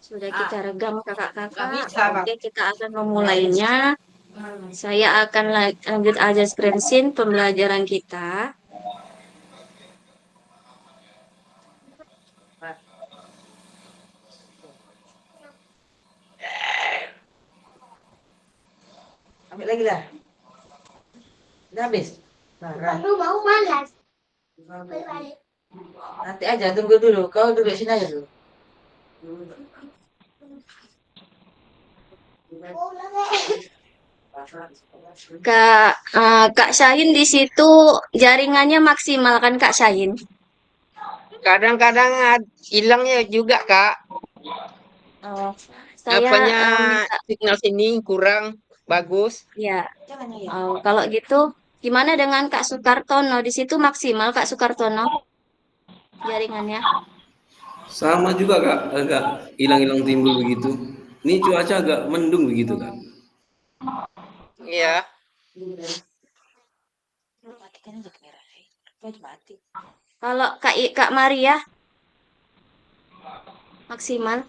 Sudah kita rekam Nggak kakak-kakak. bisa, Bang. Oke, kita akan memulainya. Saya akan lanjut aja screen pembelajaran kita. Ambil lagi lah. Udah habis. Nah, Baru mau malas. nanti aja tunggu dulu. Kau duduk sini aja dulu. Kak Syahin di situ jaringannya maksimal kan Kak Syahin? Kadang-kadang hilangnya juga, Kak. Oh, saya Apanya minta signal sini kurang bagus. ya. Kalau gitu gimana dengan Kak Sukartono? Di situ maksimal Kak Sukartono jaringannya? Sama juga Kak, agak hilang-hilang timbul begitu. Ini cuaca agak mendung begitu Kak. Ya, Kalau Kak Maria maksimal?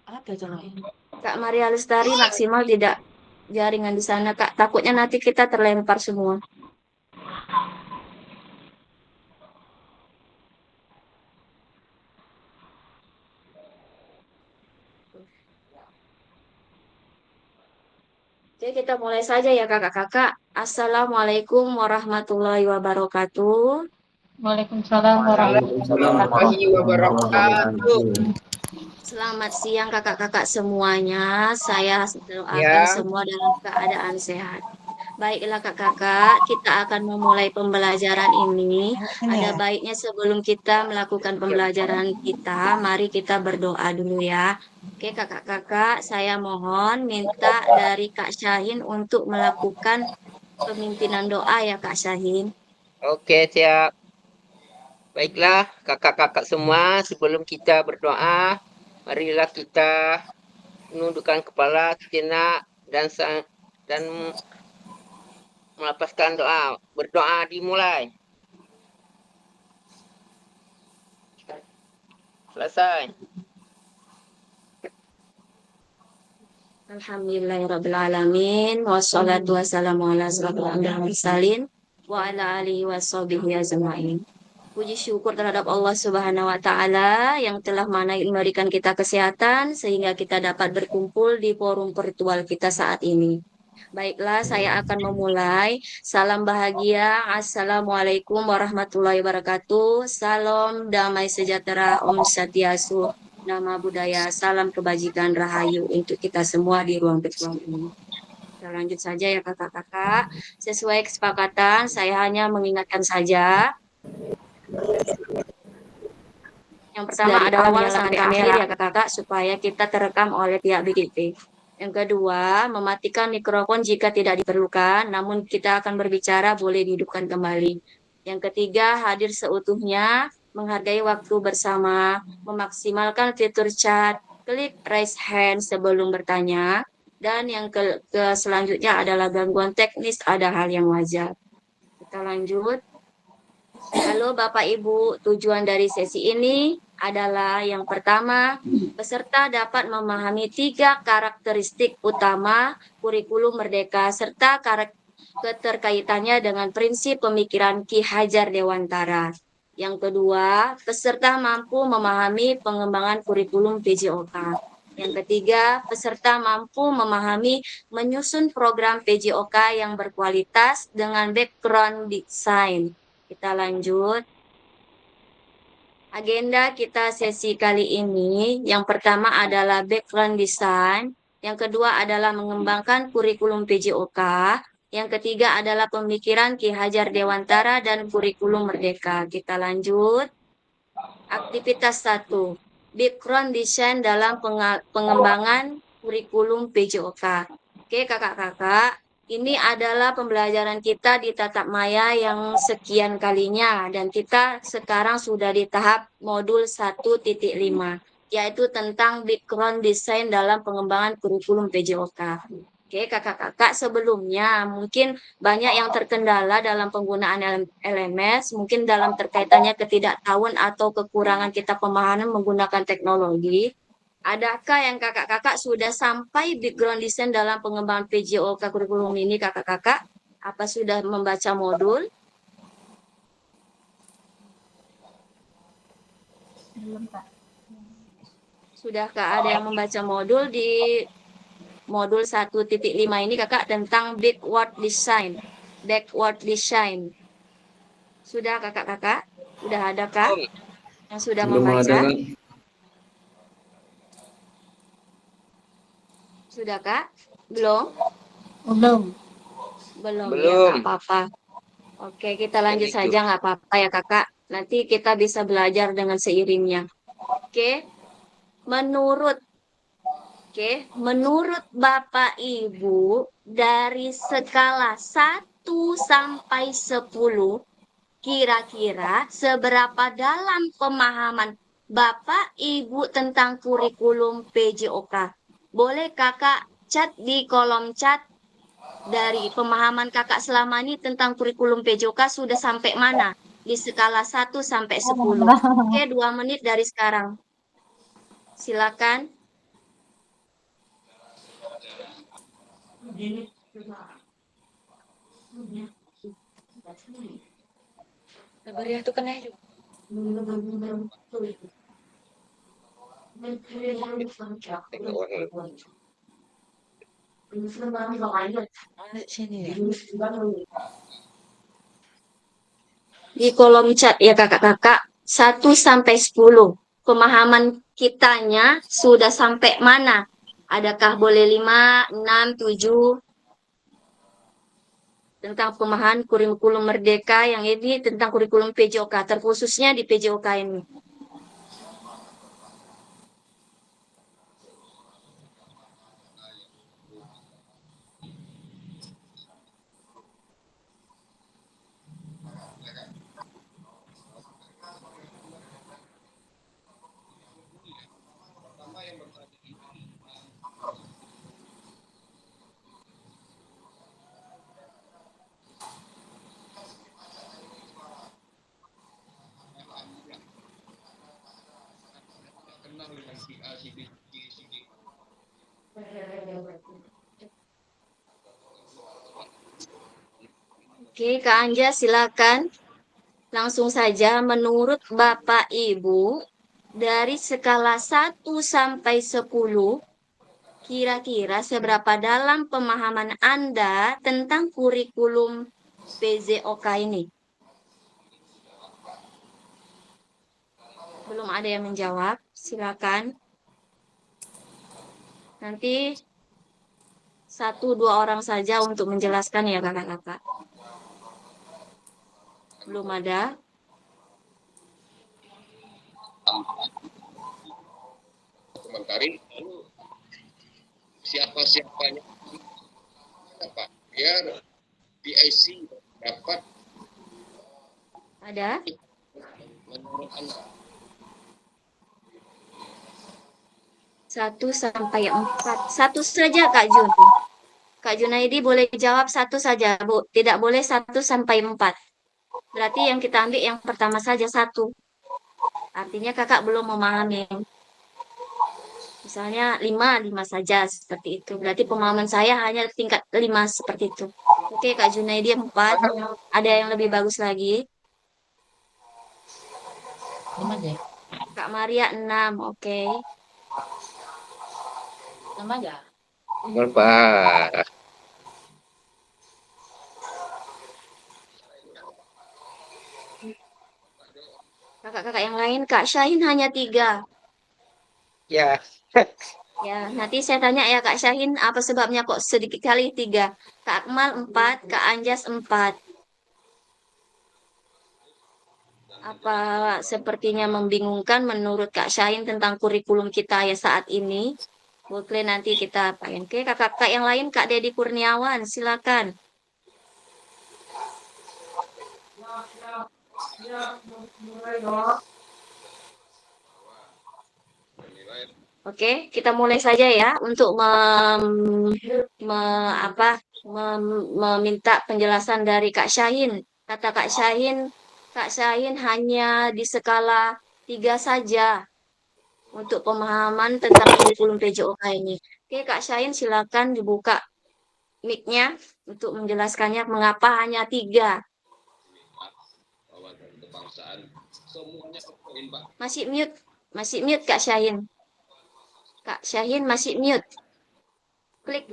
Apa itu namanya? Kak Maria Lestari maksimal tidak jaringan di sana Kak. Takutnya nanti kita terlempar semua. Oke, kita mulai saja ya kakak-kakak. Assalamualaikum warahmatullahi wabarakatuh. Waalaikumsalam Waalaikumsalam warahmatullahi warahmatullahi wabarakatuh. wabarakatuh. Selamat siang kakak-kakak semuanya. Saya doakan Ya, semua dalam keadaan sehat. Baiklah kakak-kakak, kita akan memulai pembelajaran ini. Ada baiknya sebelum kita melakukan pembelajaran kita, mari kita berdoa dulu ya. Oke kakak-kakak, saya mohon minta dari Kak Syahin untuk melakukan pemimpinan doa ya Kak Syahin. oke siap. Baiklah, kakak-kakak semua, sebelum kita berdoa, marilah kita menundukkan kepala sejenak dan melapaskan doa. Berdoa dimulai. Selesai. Alhamdulillahirrabbilalamin. Wassalatu wassalamu ala asrofil anbiya'i wal mursalin wa ala alihi washabihi ajma'in. Puji syukur terhadap Allah Subhanahu wa taala yang telah memberikan kita kesehatan sehingga kita dapat berkumpul di forum virtual kita saat ini. Baiklah, saya akan memulai. Salam bahagia. Assalamualaikum warahmatullahi wabarakatuh. Salam damai sejahtera. Om Swastiastu. Nama budaya. Salam kebajikan rahayu untuk kita semua di ruang virtual ini. Kita lanjut saja ya kakak-kakak. Sesuai kesepakatan, saya hanya mengingatkan saja. Yang pertama adalah awal sampai akhir ya kakak-kakak supaya kita terekam oleh pihak BGP. Yang kedua, mematikan mikrofon jika tidak diperlukan, namun kita akan berbicara boleh dihidupkan kembali. Yang ketiga, hadir seutuhnya, menghargai waktu bersama, memaksimalkan fitur chat, klik raise hand sebelum bertanya, dan yang selanjutnya adalah gangguan teknis ada hal yang wajar. Kita lanjut. Halo Bapak Ibu, tujuan dari sesi ini adalah yang pertama, peserta dapat memahami 3 karakteristik utama kurikulum Merdeka serta keterkaitannya dengan prinsip pemikiran Ki Hajar Dewantara. Yang kedua, peserta mampu memahami pengembangan kurikulum PJOK. Yang ketiga, peserta mampu memahami menyusun program PJOK yang berkualitas dengan background design. Kita lanjut. Agenda kita sesi kali ini, yang pertama adalah background design, yang kedua adalah mengembangkan kurikulum PJOK, yang ketiga adalah pemikiran Ki Hajar Dewantara dan kurikulum Merdeka. Kita lanjut. Aktivitas 1. Background design dalam pengembangan kurikulum PJOK. Oke kakak-kakak, ini adalah pembelajaran kita di tatap maya yang sekian kalinya dan kita sekarang sudah di tahap modul 1.5 yaitu tentang background design dalam pengembangan kurikulum PJOK. Oke, kakak-kakak sebelumnya mungkin banyak yang terkendala dalam penggunaan LMS, mungkin dalam terkaitannya ketidaktahuan atau kekurangan kita pemahaman menggunakan teknologi. Adakah yang kakak-kakak sudah sampai background design dalam pengembangan PJOK kurikulum ini, kakak-kakak? Apa sudah membaca modul? Belum, Kak. Sudahkah ada yang membaca modul di modul 1.5 ini, kakak, tentang backward design? Backward design. Sudah kakak-kakak? Sudah adakah Belum. yang sudah Belum ada, membaca? Kak. Sudah, Kak? Belum? Belum. Belum, ya nggak Belum. apa-apa. Oke, kita lanjut Begitu. saja nggak apa-apa ya kakak. Nanti kita bisa belajar dengan seiringnya. Oke, menurut menurut Bapak Ibu dari skala 1 sampai 10, kira-kira seberapa dalam pemahaman Bapak Ibu tentang kurikulum PJOK? Boleh kakak chat di kolom chat dari pemahaman kakak selama ini tentang kurikulum PJOK sudah sampai mana? Di skala 1 sampai 10. Oke, 2 menit dari sekarang. Silakan. Beriah tuh kena itu. Tengok orang. Mana sini ya? Di kolom chat ya kakak-kakak, 1 sampai 10. Pemahaman kitanya sudah sampai mana? Adakah boleh 5, 6, 7? Tentang pemahaman kurikulum merdeka yang ini tentang kurikulum PJOK, terkhususnya di PJOK ini. Oke, Kak Anja silakan. Langsung saja menurut Bapak Ibu dari skala 1 sampai 10, kira-kira seberapa dalam pemahaman Anda tentang kurikulum PJOK ini? Belum ada yang menjawab, silakan. Nanti 1-2 orang saja untuk menjelaskan ya kakak-kakak. Belum ada. Komentari lalu siapa-siapanya apa biar PIC dapat Ada? menurut Anda 1 sampai 4. Satu saja Kak Jun. Kak Junaidi boleh jawab satu saja, Bu. Tidak boleh 1 sampai 4. Berarti yang kita ambil yang pertama saja 1. Artinya kakak belum memahami. Misalnya 5, 5 saja seperti itu. Berarti pemahaman saya hanya tingkat 5 seperti itu. Oke, Kak Junaidi 4. Ada yang lebih bagus lagi. 5 aja. Kak Maria 6. Oke. 6 aja. Berapa? Kakak-kakak yang lain, Kak Syahin hanya 3. Ya, Ya, nanti saya tanya ya Kak Syahin, apa sebabnya kok sedikit kali 3? Kak Akmal 4, Kak Anjas 4. Apa sepertinya membingungkan menurut Kak Syahin tentang kurikulum kita ya saat ini? Boleh nanti kita apain. Oke, kakak-kakak yang lain, Kak Dedi Kurniawan, silakan. Oke, kita mulai saja ya untuk meminta penjelasan dari Kak Syahin. Kata Kak Syahin hanya di skala 3 saja untuk pemahaman tentang kurikulum PJOK ini. Oke, Kak Syahin silakan dibuka mic-nya untuk menjelaskannya mengapa hanya 3. wawasan kebangsaan semuanya poin Pak. Masih mute Kak Syahin. Kak Syahin masih mute. Klik.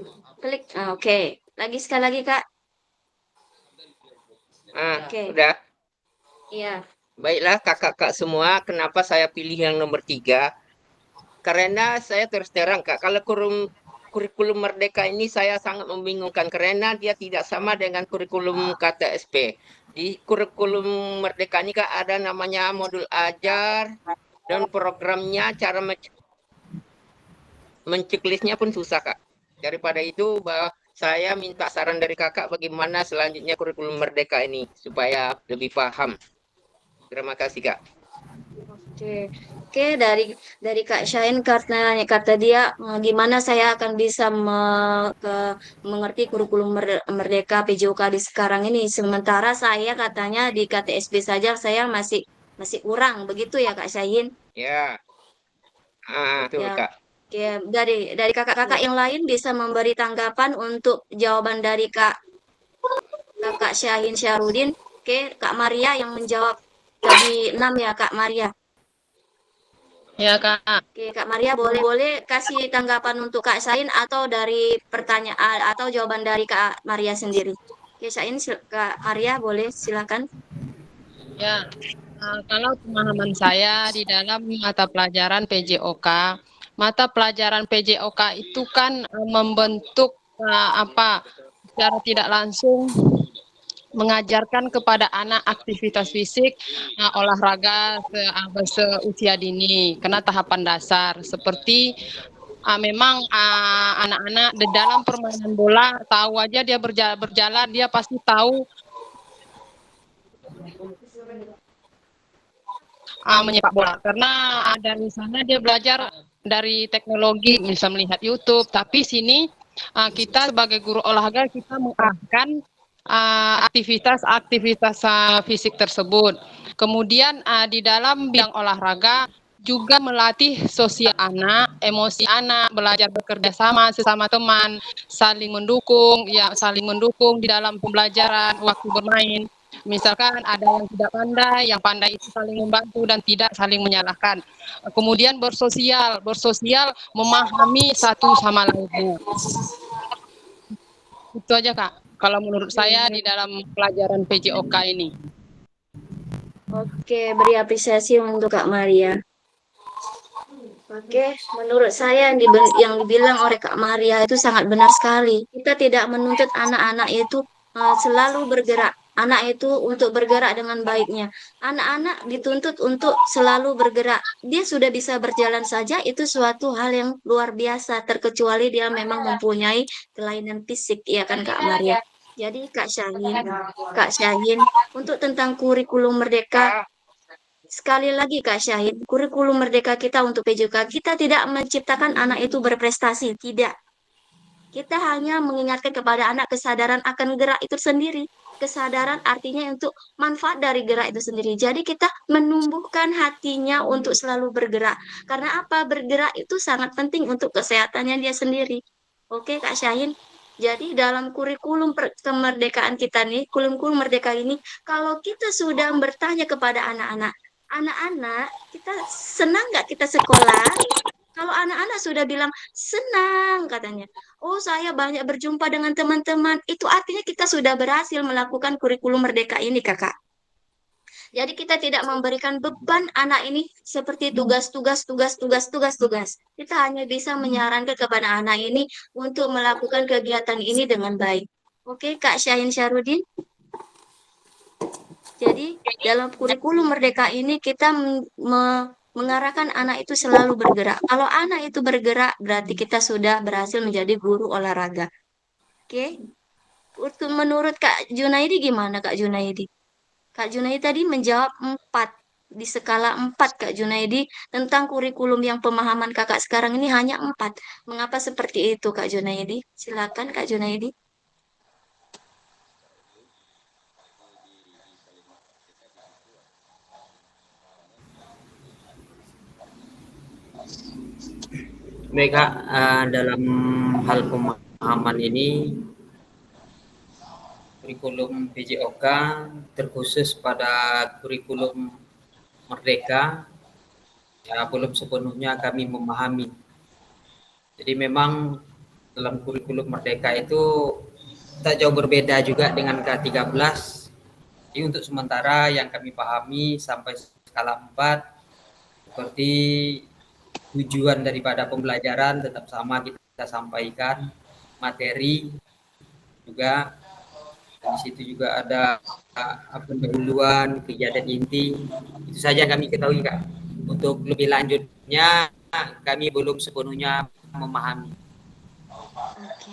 Oke. Sekali lagi Kak. Oke. Udah. Iya. Baiklah kakak-kakak semua, kenapa saya pilih yang nomor 3? Karena saya terus terang Kak, kalau kurikulum Merdeka ini saya sangat membingungkan karena dia tidak sama dengan kurikulum KTSP. Di kurikulum Merdeka ini Kak ada namanya modul ajar dan programnya, cara menceklisnya pun susah Kak. Daripada itu saya minta saran dari kakak bagaimana selanjutnya kurikulum Merdeka ini supaya lebih paham. Terima kasih Kak. Oke, dari Kak Syahin karena kata dia gimana saya akan bisa mengerti kurikulum Merdeka PJOK di sekarang ini, sementara saya katanya di KTSB saja saya masih kurang, begitu ya Kak Syahin? Ya. Betul Ya. Kak. Oke, dari kakak-kakak yang lain bisa memberi tanggapan untuk jawaban dari Kakak Syahin Syarudin. Oke, Kak Maria yang menjawab tadi 6 ya Kak Maria. Ya, Kak. Oke, Kak Maria boleh kasih tanggapan untuk Kak Syahin atau dari pertanyaan atau jawaban dari Kak Maria sendiri. Oke, Syahin, Kak Maria boleh silakan. Ya, kalau pemahaman saya di dalam mata pelajaran PJOK itu kan membentuk secara tidak langsung mengajarkan kepada anak aktivitas fisik, olahraga seusia dini, karena tahapan dasar seperti memang anak-anak di dalam permainan bola tahu aja dia berjalan dia pasti tahu menyepak bola karena dari sana dia belajar dari teknologi bisa melihat YouTube, tapi sini kita sebagai guru olahraga kita mengarahkan aktivitas fisik tersebut. Kemudian di dalam bidang olahraga juga melatih sosial anak, emosi anak, belajar bekerja sama sesama teman, saling mendukung di dalam pembelajaran waktu bermain. Misalkan ada yang tidak pandai, yang pandai itu saling membantu dan tidak saling menyalahkan. Kemudian bersosial memahami satu sama lainnya. Itu aja Kak. Kalau menurut saya di dalam pelajaran PJOK ini. Oke, beri apresiasi untuk Kak Maria. Oke, menurut saya yang dibilang oleh Kak Maria itu sangat benar sekali. Kita tidak menuntut anak-anak itu selalu bergerak. Anak itu untuk bergerak dengan baiknya. Anak-anak dituntut untuk selalu bergerak. Dia sudah bisa berjalan saja, itu suatu hal yang luar biasa, terkecuali dia memang mempunyai kelainan fisik, ya kan Kak Maria? Jadi Kak Syahin, untuk tentang kurikulum Merdeka, sekali lagi Kak Syahid, kurikulum Merdeka kita untuk PJOK, kita tidak menciptakan anak itu berprestasi, tidak. Kita hanya mengingatkan kepada anak kesadaran akan gerak itu sendiri. Kesadaran artinya untuk manfaat dari gerak itu sendiri. Jadi kita menumbuhkan hatinya untuk selalu bergerak. Karena apa? Bergerak itu sangat penting untuk kesehatannya dia sendiri. Oke Kak Syahin? Jadi dalam kurikulum kemerdekaan kita nih, kurikulum merdeka ini, kalau kita sudah bertanya kepada anak-anak, kita senang nggak kita sekolah? Kalau anak-anak sudah bilang senang katanya, oh saya banyak berjumpa dengan teman-teman, itu artinya kita sudah berhasil melakukan kurikulum merdeka ini Kakak. Jadi kita tidak memberikan beban anak ini seperti tugas. Kita hanya bisa menyarankan kepada anak ini untuk melakukan kegiatan ini dengan baik. Oke, Kak Syahin Syarudin. Jadi dalam kurikulum merdeka ini kita mengarahkan anak itu selalu bergerak. Kalau anak itu bergerak berarti kita sudah berhasil menjadi guru olahraga. Oke. Menurut Kak Junaidi gimana Kak Junaidi? Kak Junaidi tadi menjawab 4. di skala 4 Kak Junaidi tentang kurikulum yang pemahaman kakak sekarang ini hanya 4. Mengapa seperti itu Kak Junaidi? Silakan Kak Junaidi. Baik Kak, dalam hal pemahaman ini kurikulum PJOK terkhusus pada kurikulum Merdeka ya belum sepenuhnya kami memahami. Jadi memang dalam kurikulum Merdeka itu tak jauh berbeda juga dengan K13. Jadi untuk sementara yang kami pahami sampai skala 4 seperti tujuan daripada pembelajaran tetap sama kita sampaikan, materi juga di situ juga ada pendahuluan, kejadian inti. Itu saja yang kami ketahui Kak. Untuk lebih lanjutnya kami belum sepenuhnya memahami. Oke.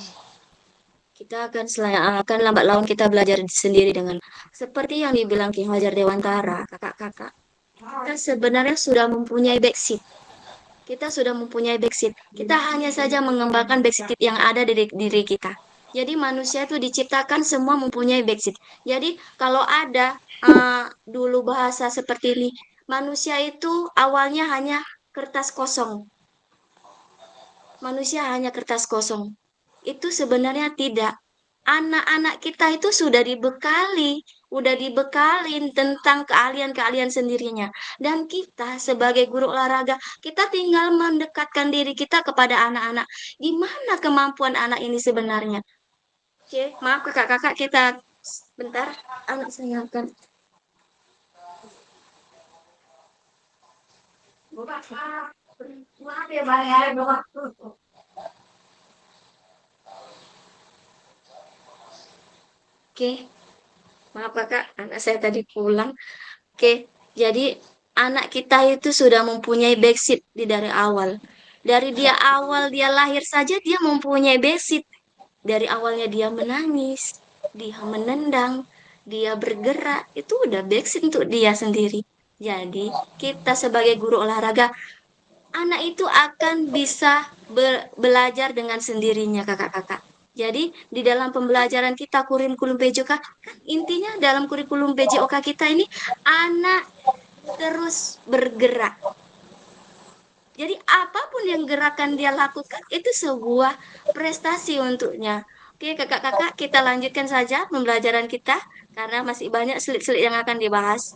Kita akan lambat laun kita belajar sendiri dengan seperti yang dibilang Ki Hajar Dewantara, kakak-kakak. Kita sebenarnya sudah mempunyai backseat. Kita sudah mempunyai backseat. Kita hanya saja mengembangkan backseat yang ada di diri kita. Jadi manusia itu diciptakan semua mempunyai backseat. Jadi kalau ada dulu bahasa seperti ini, manusia itu awalnya hanya kertas kosong. Manusia hanya kertas kosong. Itu sebenarnya tidak. Anak-anak kita itu udah dibekalin tentang keahlian-keahlian sendirinya. Dan kita sebagai guru olahraga, kita tinggal mendekatkan diri kita kepada anak-anak. Gimana kemampuan anak ini sebenarnya? Oke, maaf kakak-kakak kita bentar. Anak saya akan. Maaf ya, Bang. Oke, maaf kakak, anak saya tadi pulang. Oke, jadi anak kita itu sudah mempunyai backseat dari awal. Dari dia awal dia lahir saja dia mempunyai backseat. Dari awalnya dia menangis, dia menendang, dia bergerak, itu udah backseat untuk dia sendiri. Jadi kita sebagai guru olahraga, anak itu akan bisa belajar dengan sendirinya kakak-kakak. Jadi di dalam pembelajaran kita kurikulum PJOK, kan intinya dalam kurikulum PJOK kita ini anak terus bergerak. Jadi apapun yang gerakan dia lakukan itu sebuah prestasi untuknya. Oke kakak-kakak kita lanjutkan saja pembelajaran kita karena masih banyak selit-selit yang akan dibahas.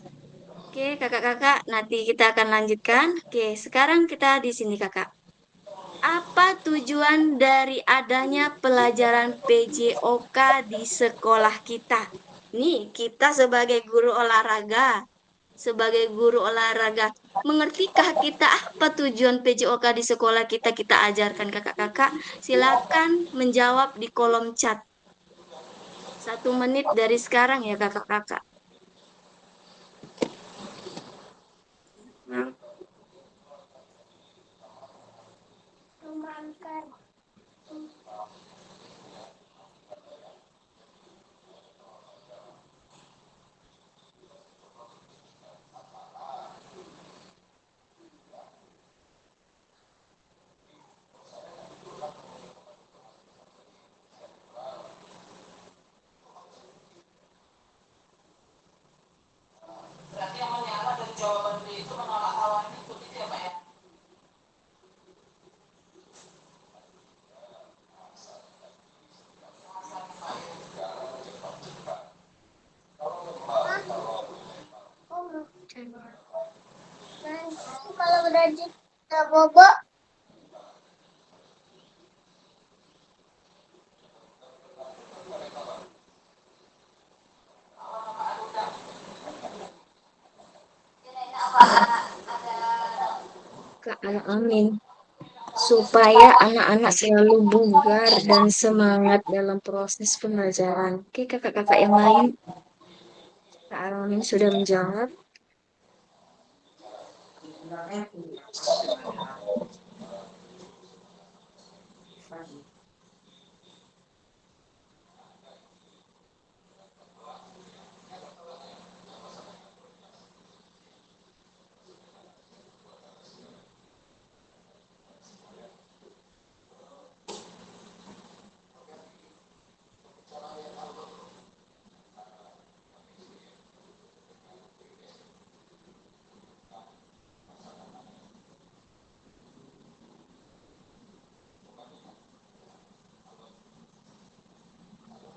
Oke kakak-kakak nanti kita akan lanjutkan. Oke sekarang kita di sini kakak. Apa tujuan dari adanya pelajaran PJOK di sekolah kita? Nih, kita sebagai guru olahraga, mengertikah kita apa tujuan PJOK di sekolah kita kita ajarkan kakak-kakak? Silakan menjawab di kolom chat. 1 menit dari sekarang ya kakak-kakak. Nah. Kalau udah kita bobo, Kak, amin. Supaya anak-anak selalu bugar dan semangat dalam proses pembelajaran. Oke, kakak-kakak yang lain, Kak Amin sudah menjawab.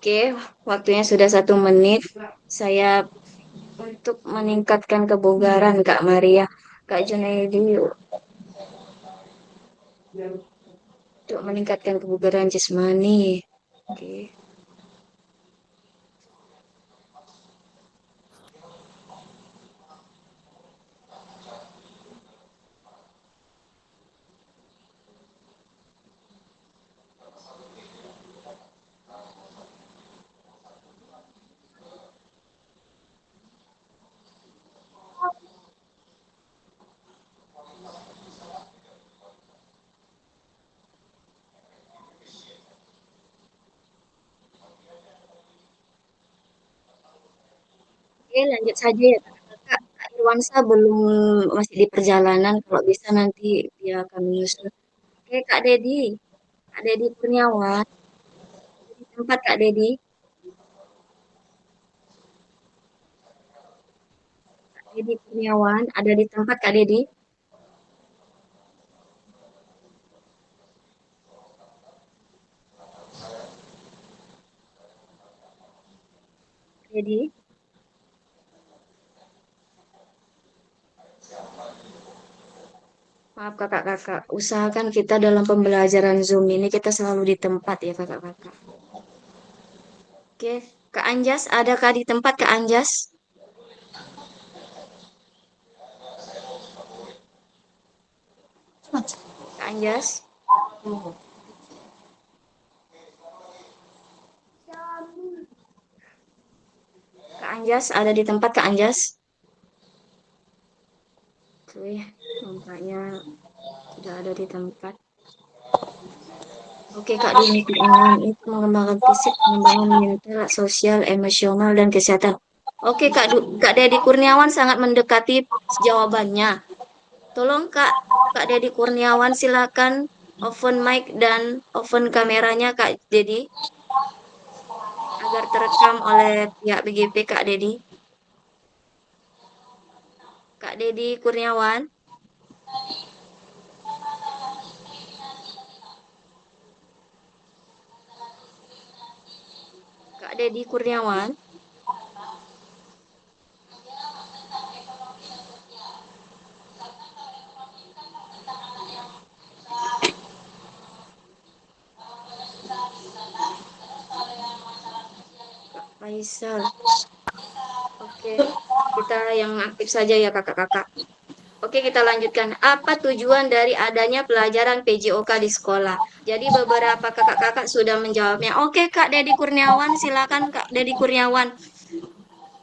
Oke, waktunya sudah 1 menit. Saya untuk meningkatkan kebugaran Kak Maria, Kak Junaidi, untuk meningkatkan kebugaran jasmani. Oke. Oke, lanjut saja ya Kak. Kak Irwansa belum masih di perjalanan. Kalau bisa nanti dia akan menyusul. Oke, Kak Dedi Kurniawan, di tempat Kak Dedi, Kak Dedi Kurniawan ada di tempat Kak Dedi. Kak Dedi, maaf kakak-kakak, usahakan kita dalam pembelajaran Zoom ini kita selalu di tempat ya kakak-kakak. Oke, Kak Anjas, adakah di tempat Kak Anjas? Kak Anjas, Kak Anjas ada di tempat Kak Anjas? Oke, nampaknya tidak ada di tempat. Oke Kak Dini Kurniawan itu mengembangkan fisik, pengembangan mental, sosial, emosional, dan kesehatan. Oke Kak Dedi Kurniawan sangat mendekati jawabannya. Tolong Kak Dedi Kurniawan silakan open mic dan open kameranya Kak Dedi agar terekam oleh pihak BGP Kak Dedi. Kak Dedi Kurniawan, Kak Dedi Kurniawan. Kak Faisal. Oke, kita yang aktif saja ya kakak-kakak. Oke, kita lanjutkan. Apa tujuan dari adanya pelajaran PJOK di sekolah? Jadi beberapa kakak-kakak sudah menjawabnya. Oke, Kak Dedi Kurniawan, silakan Kak Dedi Kurniawan.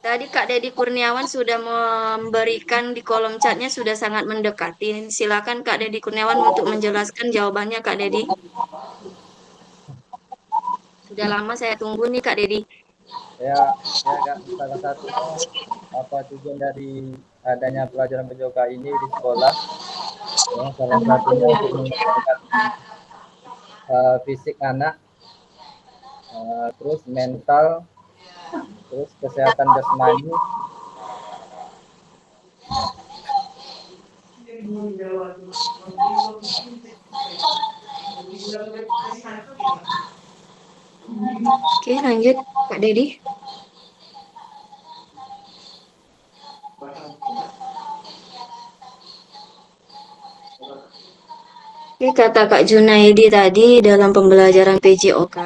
Tadi Kak Dedi Kurniawan sudah memberikan di kolom chatnya sudah sangat mendekati. Silakan Kak Dedi Kurniawan untuk menjelaskan jawabannya Kak Dedi. Sudah lama saya tunggu nih Kak Dedi. Ya, Kak, salah satunya apa tujuan dari adanya pelajaran PJOK ini di sekolah? Ya, salah satunya untuk meningkatkan fisik anak, terus mental, terus kesehatan jasmani. Oke, lanjut Kak Dedi. Oke, kata Kak Junaidi tadi dalam pembelajaran PJOK,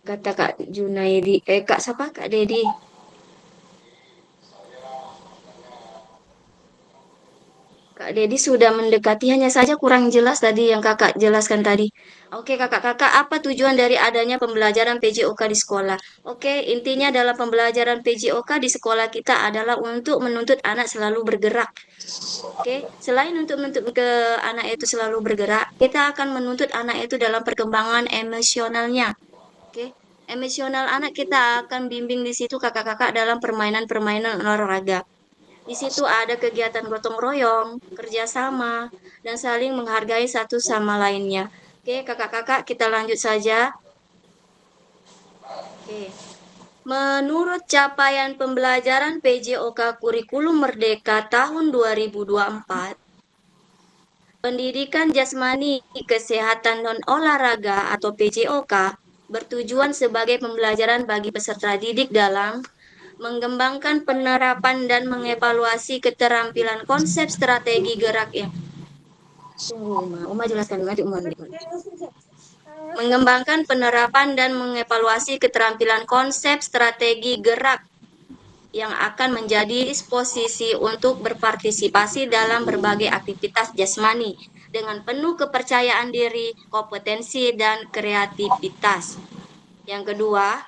kata Kak Junaidi, Kak siapa? Kak Dedi. Kak Dedi sudah mendekati, hanya saja kurang jelas tadi yang kakak jelaskan tadi. Oke kakak-kakak, apa tujuan dari adanya pembelajaran PJOK di sekolah? Oke, intinya dalam pembelajaran PJOK di sekolah kita adalah untuk menuntut anak selalu bergerak. Oke, selain untuk menuntut ke anak itu selalu bergerak, kita akan menuntut anak itu dalam perkembangan emosionalnya. Oke, emosional anak kita akan bimbing di situ kakak-kakak dalam permainan-permainan olahraga. Di situ ada kegiatan gotong royong, kerjasama, dan saling menghargai satu sama lainnya. Oke, kakak-kakak, kita lanjut saja. Oke. Menurut capaian pembelajaran PJOK Kurikulum Merdeka tahun 2024, Pendidikan jasmani kesehatan non-olahraga atau PJOK bertujuan sebagai pembelajaran bagi peserta didik dalam mengembangkan penerapan dan mengevaluasi keterampilan konsep strategi gerak yang Tunggu, Uma jelaskan nanti Uma. Mengembangkan penerapan dan mengevaluasi keterampilan konsep strategi gerak yang akan menjadi disposisi untuk berpartisipasi dalam berbagai aktivitas jasmani dengan penuh kepercayaan diri, kompetensi, dan kreativitas. Yang kedua,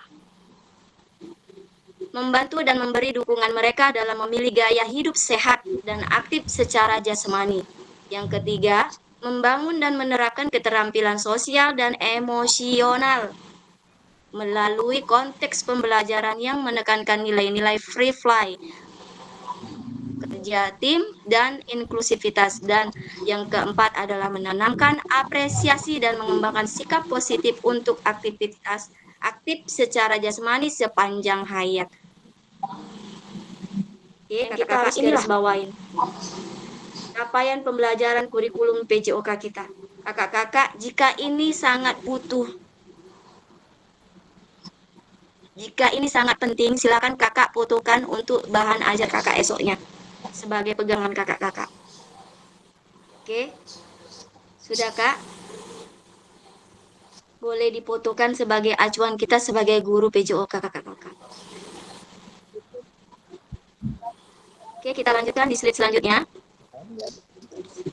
membantu dan memberi dukungan mereka dalam memilih gaya hidup sehat dan aktif secara jasmani. Yang ketiga, membangun dan menerapkan keterampilan sosial dan emosional melalui konteks pembelajaran yang menekankan nilai-nilai free fly, kerja tim, dan inklusivitas. Dan yang keempat adalah menanamkan apresiasi dan mengembangkan sikap positif untuk aktivitas aktif secara jasmani sepanjang hayat. Oke, kita harus garis bawain capaian pembelajaran kurikulum PJOK kita. Kakak-kakak, jika ini sangat penting, silakan kakak fotokan untuk bahan ajar kakak esoknya sebagai pegangan kakak-kakak. Oke, sudah kak? Boleh difotokan sebagai acuan kita sebagai guru PJOK kakak-kakak. Oke, kita lanjutkan di slide selanjutnya.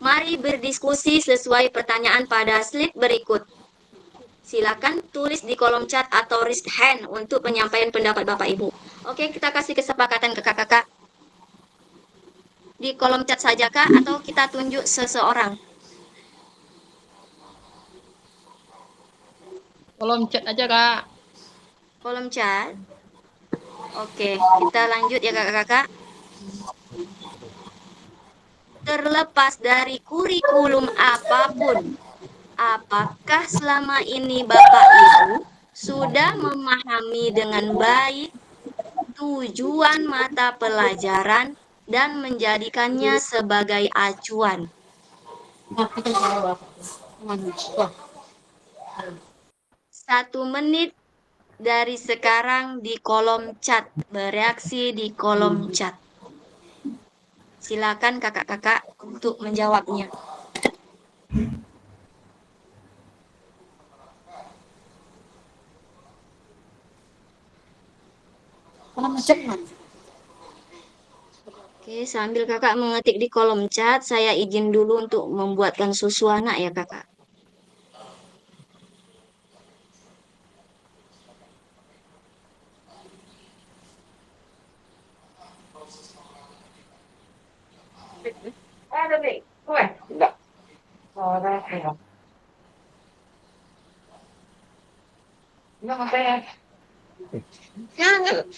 Mari berdiskusi sesuai pertanyaan pada slide berikut. Silakan tulis di kolom chat atau raise hand untuk penyampaian pendapat Bapak Ibu. Oke, kita kasih kesepakatan ke kakak-kakak. Di kolom chat saja kak atau kita tunjuk seseorang? Kolom chat aja, Kak. Kolom chat. Oke, kita lanjut ya kakak-kakak. Terlepas dari kurikulum apapun, apakah selama ini Bapak Ibu sudah memahami dengan baik tujuan mata pelajaran dan menjadikannya sebagai acuan? 1 menit dari sekarang di kolom chat, bereaksi di kolom chat. Silakan kakak-kakak untuk menjawabnya. Oke, sambil kakak mengetik di kolom chat, saya izin dulu untuk membuatkan susu anak ya kakak.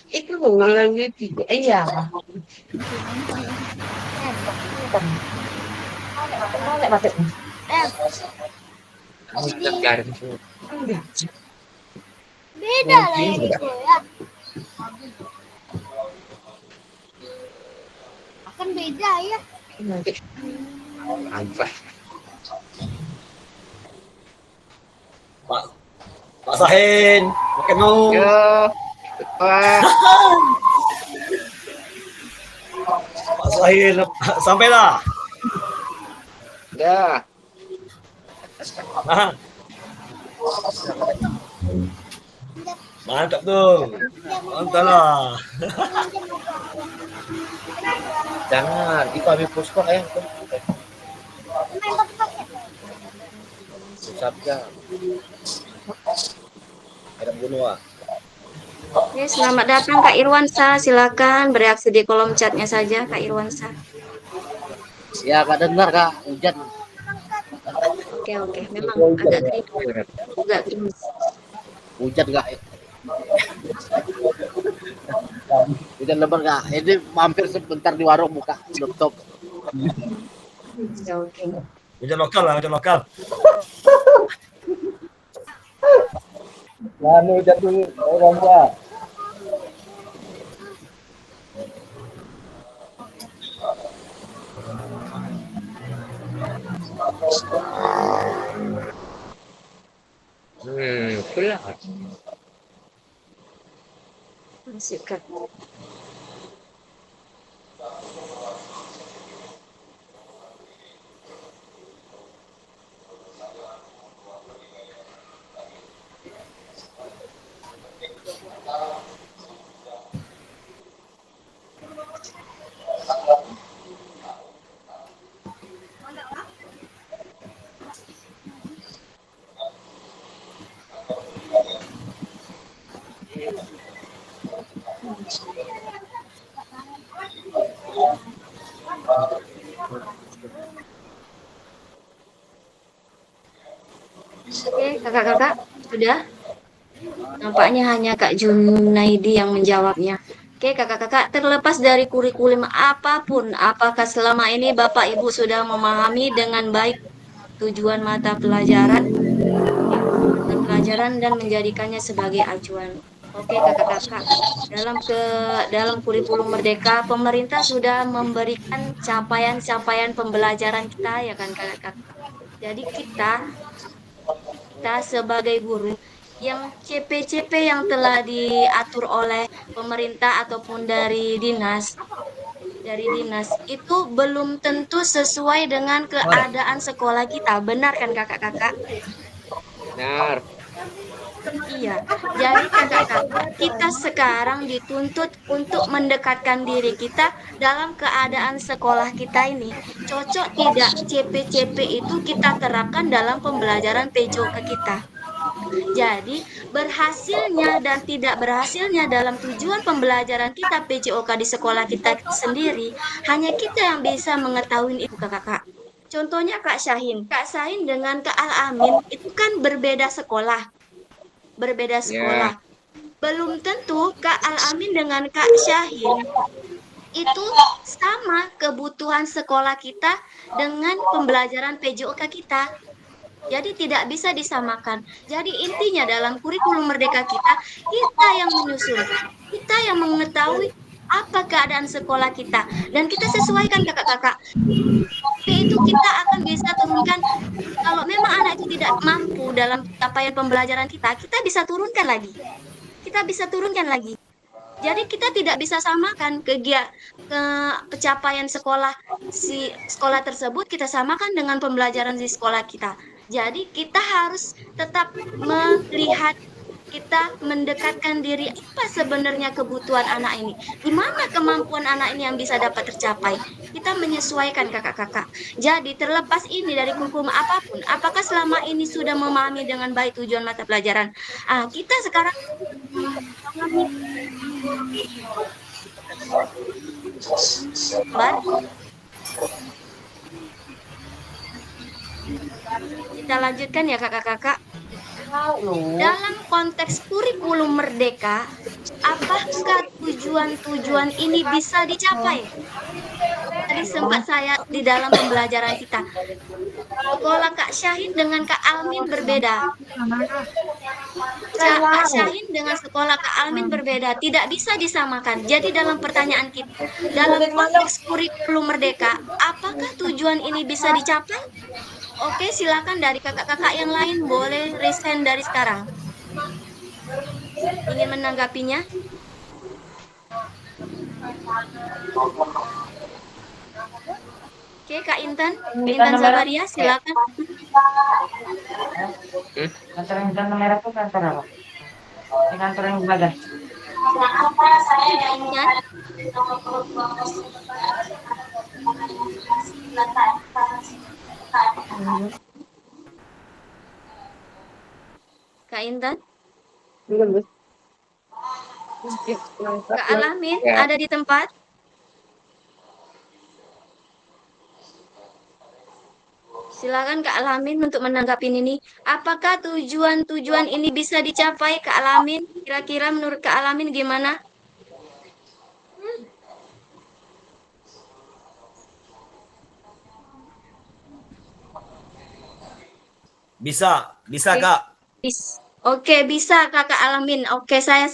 Itu mengalami tiga. Iya. Beda lah yang itu ya. Akan beda ya. Apa? Pak Sahin, makan mau. Yo. Wah. Pak Sahin, sampailah. Ya. Nah. Mantap tuh. Mantap lah. Jangan, itu habis puspon ya. Sabda. Ada bunuh. Oke, selamat datang Kak Irwansa. Silakan bereaksi di kolom chatnya saja Kak Irwansa. Ya, Kak dengar Kak, hujan. Oke, memang agak gerimis. Hujan Kak. Hujan lebar Kak. Ini mampir sebentar di warung buka laptop. Oke. Hujan lokal lah, hujan lokal. Lalu jatuh orang tua. Itulah. Masukkan. Oke, kakak-kakak, sudah? Nampaknya hanya Kak Junaidi yang menjawabnya. Oke, kakak-kakak, terlepas dari kurikulum apapun, apakah selama ini Bapak Ibu sudah memahami dengan baik tujuan mata pelajaran dan menjadikannya sebagai acuan? Oke, kakak-kakak, dalam kurikulum Merdeka, pemerintah sudah memberikan capaian-capaian pembelajaran kita, ya kan, kakak-kakak? Jadi kita sebagai guru yang CP-CP yang telah diatur oleh pemerintah ataupun dari dinas itu belum tentu sesuai dengan keadaan sekolah kita. Benar kan kakak-kakak? Benar. Iya. Jadi kakak-kakak, kita sekarang dituntut untuk mendekatkan diri kita dalam keadaan sekolah kita ini. Cocok tidak CP-CP itu kita terapkan dalam pembelajaran PJOK kita. Jadi, berhasilnya dan tidak berhasilnya dalam tujuan pembelajaran kita PJOK di sekolah kita sendiri, hanya kita yang bisa mengetahui itu, kakak-kakak. Contohnya Kak Syahin. Kak Syahin dengan Kak Al-Amin itu kan berbeda sekolah. Belum tentu Kak Al-Amin dengan Kak Syahin itu sama kebutuhan sekolah kita dengan pembelajaran PJOK kita. Jadi tidak bisa disamakan. Jadi intinya dalam kurikulum Merdeka kita yang menyusun, kita yang mengetahui apa keadaan sekolah kita, dan kita sesuaikan kakak-kakak. Itu kita akan bisa turunkan. Kalau memang anak itu tidak mampu dalam capaian pembelajaran kita bisa turunkan lagi. Jadi kita tidak bisa samakan pencapaian sekolah tersebut kita samakan dengan pembelajaran di sekolah kita. Jadi kita harus tetap melihat, kita mendekatkan diri apa sebenarnya kebutuhan anak ini. Di mana kemampuan anak ini yang bisa dapat tercapai. Kita menyesuaikan kakak-kakak. Jadi terlepas ini dari kurikulum apapun, apakah selama ini sudah memahami dengan baik tujuan mata pelajaran? Kita sekarang kita lanjutkan ya kakak-kakak. Dalam konteks kurikulum Merdeka, apakah tujuan-tujuan ini bisa dicapai? Tadi sempat saya di dalam pembelajaran kita. Sekolah Kak Syahin dengan Kak Almin berbeda. Kak Syahin dengan sekolah Kak Almin berbeda, tidak bisa disamakan. Jadi dalam pertanyaan kita, dalam konteks kurikulum Merdeka, apakah tujuan ini bisa dicapai? Oke, silakan dari kakak-kakak yang lain boleh raise hand dari sekarang. Ingin menanggapinya? Oke, Kak Intan Zabaria, silakan. Kantor yang zona merah itu kantor apa? Di kantor yang bagas. Kak Intan? Kak Alamin ada di tempat? Silakan Kak Alamin untuk menanggapi ini. Apakah tujuan-tujuan ini bisa dicapai Kak Alamin? Kira-kira menurut Kak Alamin gimana? Bisa Kak. Oke, bisa Kakak Alamin. Oke, saya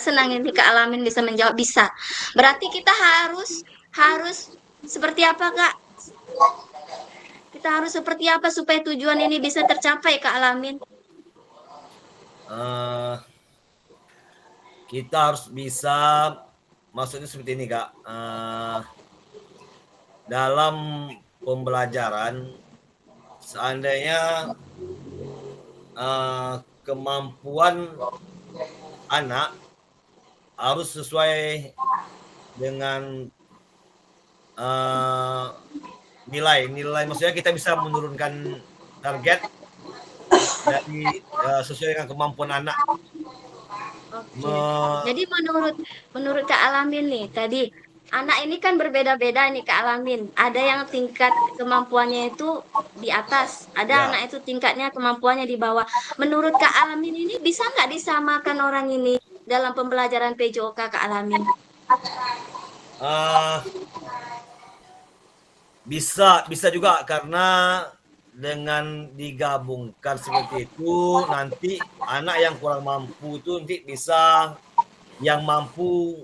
senang ini Kak Alamin bisa menjawab bisa. Berarti kita harus seperti apa Kak? Kita harus seperti apa supaya tujuan ini bisa tercapai, Kak Alamin? Eh, kita harus bisa, maksudnya seperti ini Kak, dalam pembelajaran seandainya kemampuan anak harus sesuai dengan nilai, maksudnya kita bisa menurunkan target dari sesuai dengan kemampuan anak. Oke. Jadi menurut Kak Alamin nih tadi, anak ini kan berbeda-beda nih Kak Alamin. Ada yang tingkat kemampuannya itu di atas, ada anak itu tingkatnya kemampuannya di bawah. Menurut Kak Alamin ini bisa nggak disamakan orang ini dalam pembelajaran PJOK, Kak Alamin? Bisa juga, karena dengan digabungkan seperti itu nanti anak yang kurang mampu itu nanti bisa yang mampu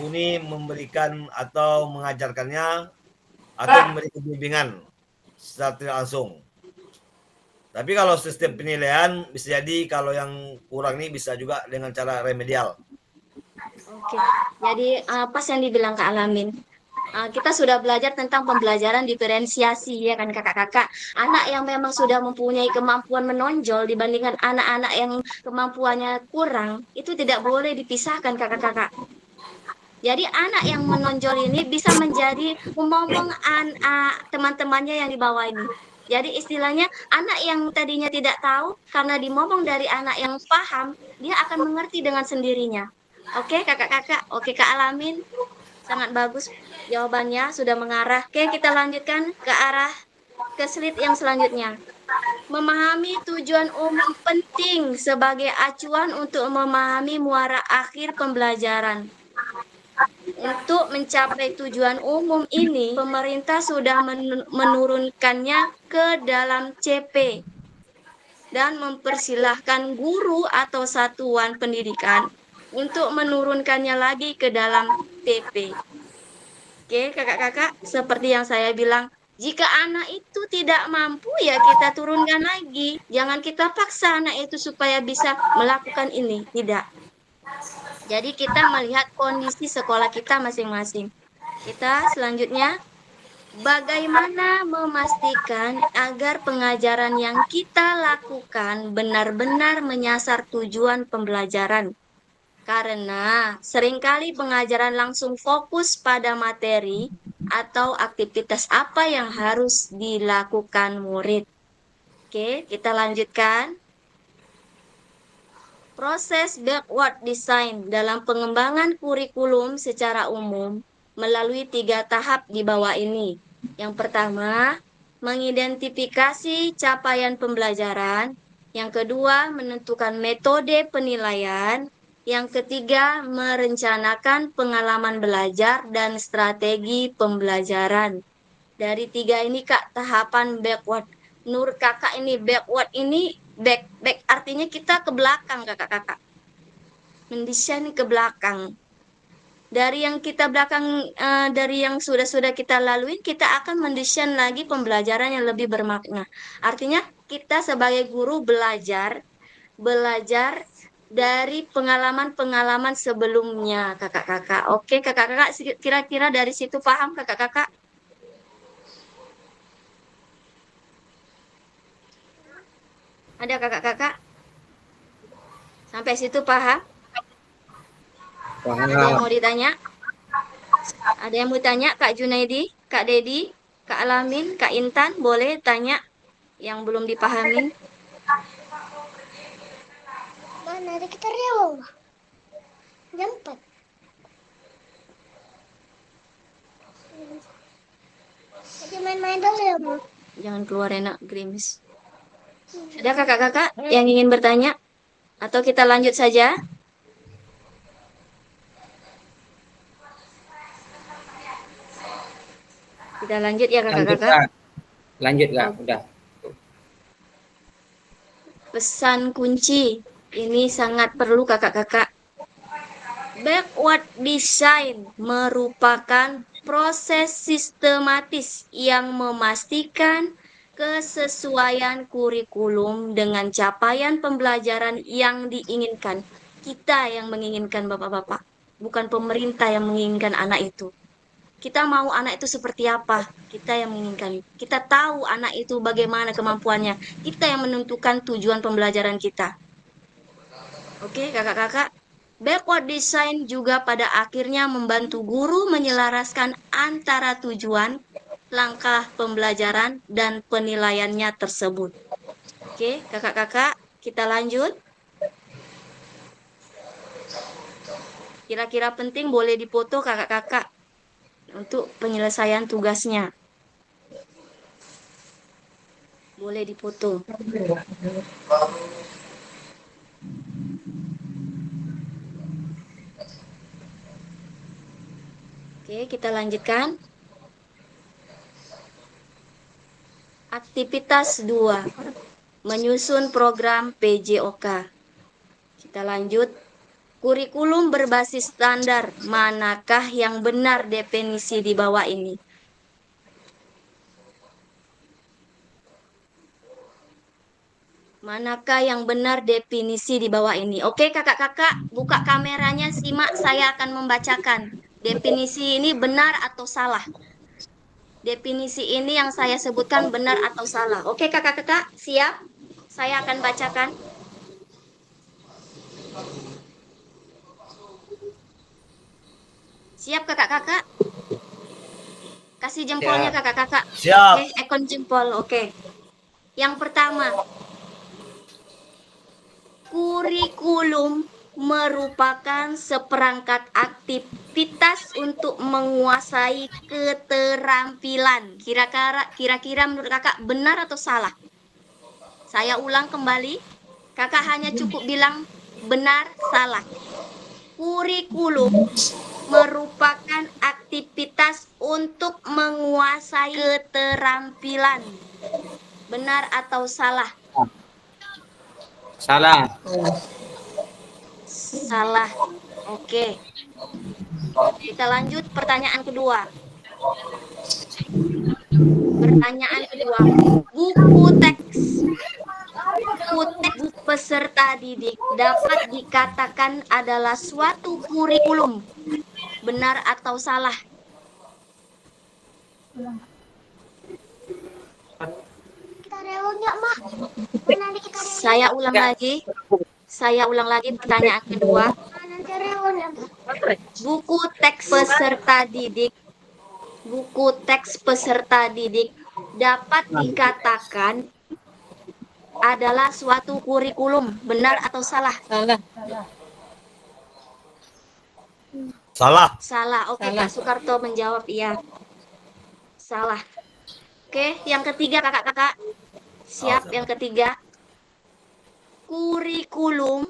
nih memberikan atau mengajarkannya atau memberikan bimbingan secara tidak langsung. Tapi kalau sistem penilaian bisa jadi kalau yang kurang ini bisa juga dengan cara remedial. Oke, jadi pas yang dibilang Kak Alamin. Kita sudah belajar tentang pembelajaran diferensiasi ya kan kakak-kakak. Anak yang memang sudah mempunyai kemampuan menonjol dibandingkan anak-anak yang kemampuannya kurang, itu tidak boleh dipisahkan kakak-kakak. Jadi anak yang menonjol ini bisa menjadi pemomong teman-temannya yang di bawah ini. Jadi istilahnya anak yang tadinya tidak tahu karena dimomong dari anak yang paham, dia akan mengerti dengan sendirinya. Oke kakak-kakak, oke Kak Alamin. Sangat bagus jawabannya, sudah mengarah. Oke, kita lanjutkan ke slide yang selanjutnya. Memahami tujuan umum penting sebagai acuan untuk memahami muara akhir pembelajaran. Untuk mencapai tujuan umum ini, pemerintah sudah menurunkannya ke dalam CP dan mempersilahkan guru atau satuan pendidikan untuk menurunkannya lagi ke dalam TP. Oke, kakak-kakak, seperti yang saya bilang, jika anak itu tidak mampu ya kita turunkan lagi. Jangan kita paksa anak itu supaya bisa melakukan ini, tidak. Jadi kita melihat kondisi sekolah kita masing-masing. Kita selanjutnya, bagaimana memastikan agar pengajaran yang kita lakukan benar-benar menyasar tujuan pembelajaran? Karena seringkali pengajaran langsung fokus pada materi atau aktivitas apa yang harus dilakukan murid. Oke, kita lanjutkan. Proses backward design dalam pengembangan kurikulum secara umum melalui 3 tahap di bawah ini. Yang pertama, mengidentifikasi capaian pembelajaran. Yang kedua, menentukan metode penilaian. Yang ketiga, merencanakan pengalaman belajar dan strategi pembelajaran. Dari 3 ini Kak, tahapan backward. Menurut Kakak ini backward ini back artinya kita ke belakang Kakak-kakak. Mendesain ke belakang. Dari yang kita dari yang sudah kita lalui, kita akan mendesain lagi pembelajaran yang lebih bermakna. Artinya kita sebagai guru belajar dari pengalaman-pengalaman sebelumnya, kakak-kakak. Oke, kakak-kakak, kira-kira dari situ paham, kakak-kakak? Ada kakak-kakak? Sampai situ paham? Paham. Ada yang mau ditanya? Ada yang mau tanya, Kak Junaidi, Kak Dedi, Kak Alamin, Kak Intan, boleh tanya yang belum dipahami? Mana ada kita real? Jam 4. Jadi main-main dulu ya, Bu. Jangan keluar enak, gerimis. Ada kakak-kakak yang ingin bertanya? Atau kita lanjut saja? Kita lanjut ya kakak-kakak. Lanjut Kak, udah. Pesan kunci ini sangat perlu kakak-kakak. Backward design merupakan proses sistematis yang memastikan kesesuaian kurikulum dengan capaian pembelajaran yang diinginkan. Kita yang menginginkan Bapak-Bapak, bukan pemerintah yang menginginkan anak itu. Kita mau anak itu seperti apa, kita yang menginginkan. Kita tahu anak itu bagaimana kemampuannya, kita yang menentukan tujuan pembelajaran kita. Oke, kakak-kakak. Backward design juga pada akhirnya membantu guru menyelaraskan antara tujuan, langkah pembelajaran, dan penilaiannya tersebut. Oke, kakak-kakak, kita lanjut. Kira-kira penting boleh dipoto kakak-kakak untuk penyelesaian tugasnya. Boleh dipoto. Oke, kita lanjutkan. Aktivitas 2. Menyusun program PJOK. Kita lanjut. Kurikulum berbasis standar. Manakah yang benar definisi di bawah ini? Manakah yang benar definisi di bawah ini? Oke, kakak-kakak, buka kameranya, simak, saya akan membacakan. Definisi ini benar atau salah? Definisi ini yang saya sebutkan benar atau salah? Oke, kakak-kakak, siap? Saya akan bacakan. Siap, kakak-kakak? Kasih jempolnya, kakak-kakak. Siap. Oke, ikon jempol, oke. Yang pertama, kurikulum merupakan seperangkat aktivitas untuk menguasai keterampilan. Kira-kira menurut kakak benar atau salah? Saya ulang kembali. Kakak hanya cukup bilang benar, salah. Kurikulum merupakan aktivitas untuk menguasai keterampilan. Benar atau salah? Salah. Salah. Oke. Kita lanjut pertanyaan kedua. Pertanyaan kedua. Buku teks peserta didik dapat dikatakan adalah suatu kurikulum. Benar atau salah? Saya ulang lagi. Saya ulang lagi pertanyaan kedua. Buku teks peserta didik dapat dikatakan adalah suatu kurikulum. Benar atau salah? Salah. Salah. Oke, Kak Soekarto menjawab iya. Salah. Oke, yang ketiga kakak-kakak. Siap, yang ketiga. Kurikulum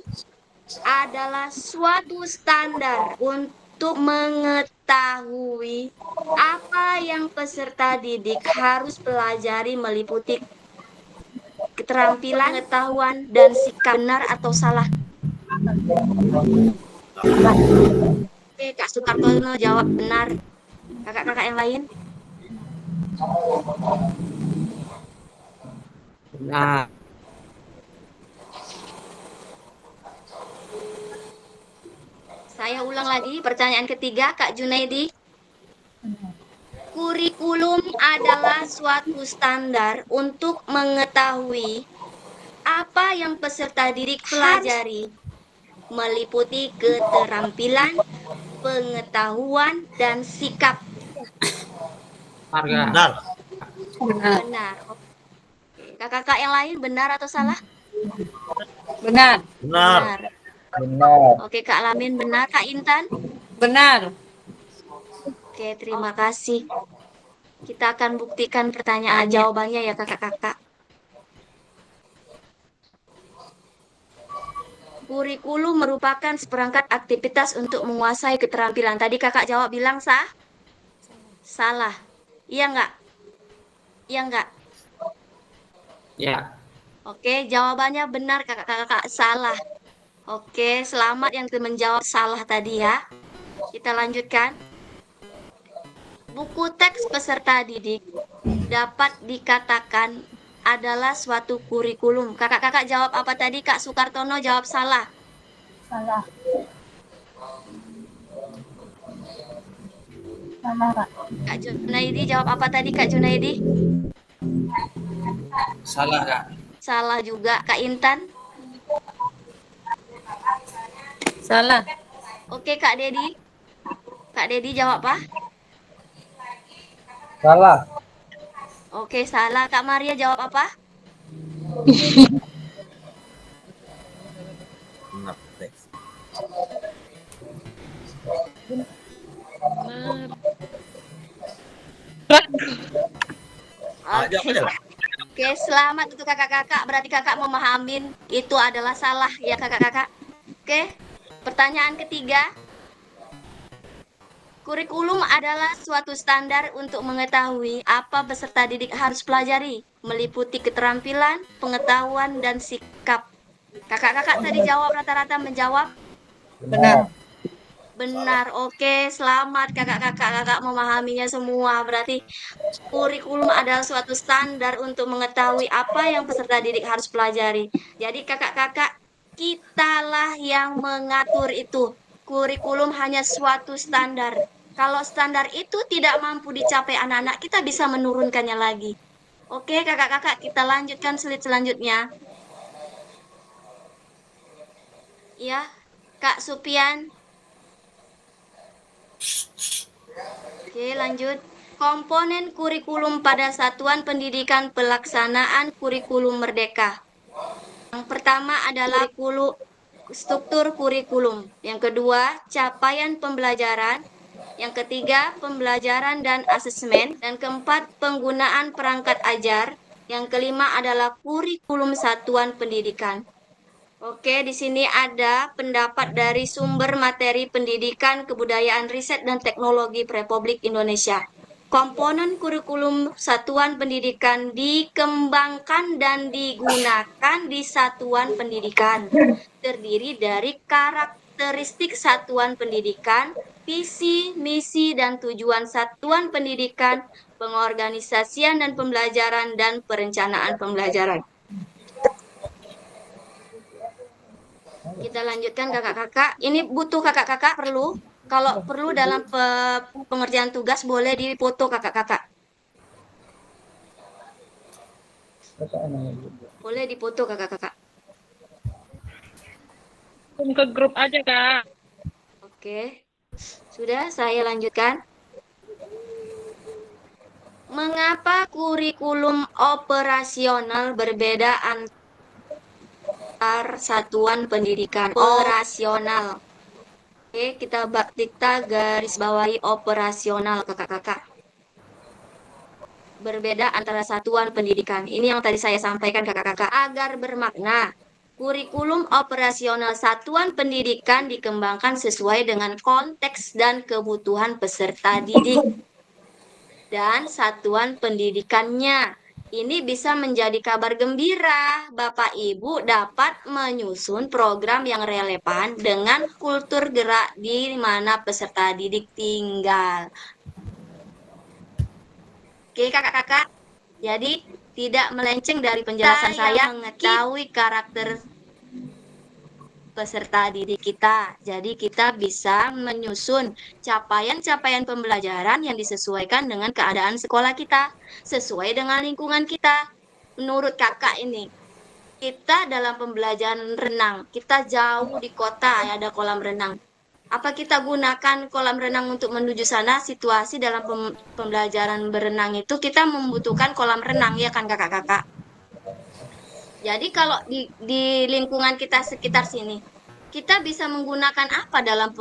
adalah suatu standar untuk mengetahui apa yang peserta didik harus pelajari meliputi keterampilan, pengetahuan, dan sikap. Benar atau salah? Oke, Kak Soekarto jawab benar. Kakak-kakak yang lain? Nah, saya ulang lagi pertanyaan ketiga, Kak Junaidi. Kurikulum adalah suatu standar untuk mengetahui apa yang peserta didik pelajari, meliputi keterampilan, pengetahuan, dan sikap. Benar. Benar. Oke. Kakak-kakak yang lain benar atau salah? Benar. Benar. Benar. Oke, Kak Lamin benar. Kak Intan? Benar. Oke, terima kasih. Kita akan buktikan pertanyaan jawabannya ya kakak-kakak. Kurikulum merupakan seperangkat aktivitas untuk menguasai keterampilan. Tadi kakak jawab bilang salah. Iya enggak? Iya enggak? ya. Oke, jawabannya benar kakak-kakak, salah. Oke, selamat yang menjawab salah tadi ya. Kita lanjutkan. Buku teks peserta didik dapat dikatakan adalah suatu kurikulum. Kakak-kakak jawab apa tadi? Kak Sukartono jawab salah. Salah. Salah, Kak. Kak Junaidi jawab apa tadi, Kak Junaidi? Salah, Kak. Salah juga. Kak Intan? Salah. Oke, Kak Dedi. Kak Dedi jawab apa? Salah. Oke, salah. Kak Maria jawab apa? Oke, selamat untuk kakak-kakak. Berarti kakak memahamin itu adalah salah ya kakak-kakak. Oke, pertanyaan ketiga. Kurikulum adalah suatu standar untuk mengetahui apa peserta didik harus pelajari, meliputi keterampilan, pengetahuan, dan sikap. Kakak-kakak tadi jawab rata-rata menjawab? Benar. Benar, oke, selamat kakak-kakak, kakak memahaminya semua. Berarti kurikulum adalah suatu standar untuk mengetahui apa yang peserta didik harus pelajari. Jadi kakak-kakak, kitalah yang mengatur itu. Kurikulum hanya suatu standar. Kalau standar itu tidak mampu dicapai anak-anak, kita bisa menurunkannya lagi. Oke kakak-kakak, kita lanjutkan slide selanjutnya. Ya, Kak Supian. Oke, lanjut. Komponen kurikulum pada Satuan Pendidikan Pelaksanaan Kurikulum Merdeka. Yang pertama adalah struktur kurikulum. Yang kedua, capaian pembelajaran. Yang ketiga, pembelajaran dan asesmen. Dan keempat, penggunaan perangkat ajar. Yang kelima adalah kurikulum satuan pendidikan. Oke, di sini ada pendapat dari sumber materi pendidikan, kebudayaan, riset, dan teknologi Republik Indonesia. Komponen kurikulum satuan pendidikan dikembangkan dan digunakan di satuan pendidikan. Terdiri dari karakteristik satuan pendidikan, visi, misi, dan tujuan satuan pendidikan, pengorganisasian dan pembelajaran, dan perencanaan pembelajaran. Kita lanjutkan kakak-kakak. Ini butuh kakak-kakak perlu. Kalau perlu dalam pengerjaan tugas boleh dipoto kakak-kakak. Boleh dipoto kakak-kakak. Ke grup aja, Kak. Oke. Sudah, saya lanjutkan. Mengapa kurikulum operasional berbeda antar satuan pendidikan operasional? Oke, kita garis bawahi operasional kakak-kakak. Berbeda antara satuan pendidikan. Ini yang tadi saya sampaikan kakak-kakak. Agar bermakna, kurikulum operasional satuan pendidikan dikembangkan sesuai dengan konteks dan kebutuhan peserta didik dan satuan pendidikannya. Ini bisa menjadi kabar gembira. Bapak Ibu dapat menyusun program yang relevan dengan kultur gerak di mana peserta didik tinggal. Oke kakak-kakak, jadi tidak melenceng dari penjelasan saya mengetahui karakter peserta didik kita. Jadi kita bisa menyusun capaian-capaian pembelajaran yang disesuaikan dengan keadaan sekolah kita, sesuai dengan lingkungan kita. Menurut kakak ini, kita dalam pembelajaran renang, kita jauh di kota, ya, ada kolam renang. Apa kita gunakan kolam renang untuk menuju sana? Situasi dalam pembelajaran berenang itu kita membutuhkan kolam renang, ya kan kakak-kakak? Jadi kalau di lingkungan kita sekitar sini, kita bisa menggunakan apa dalam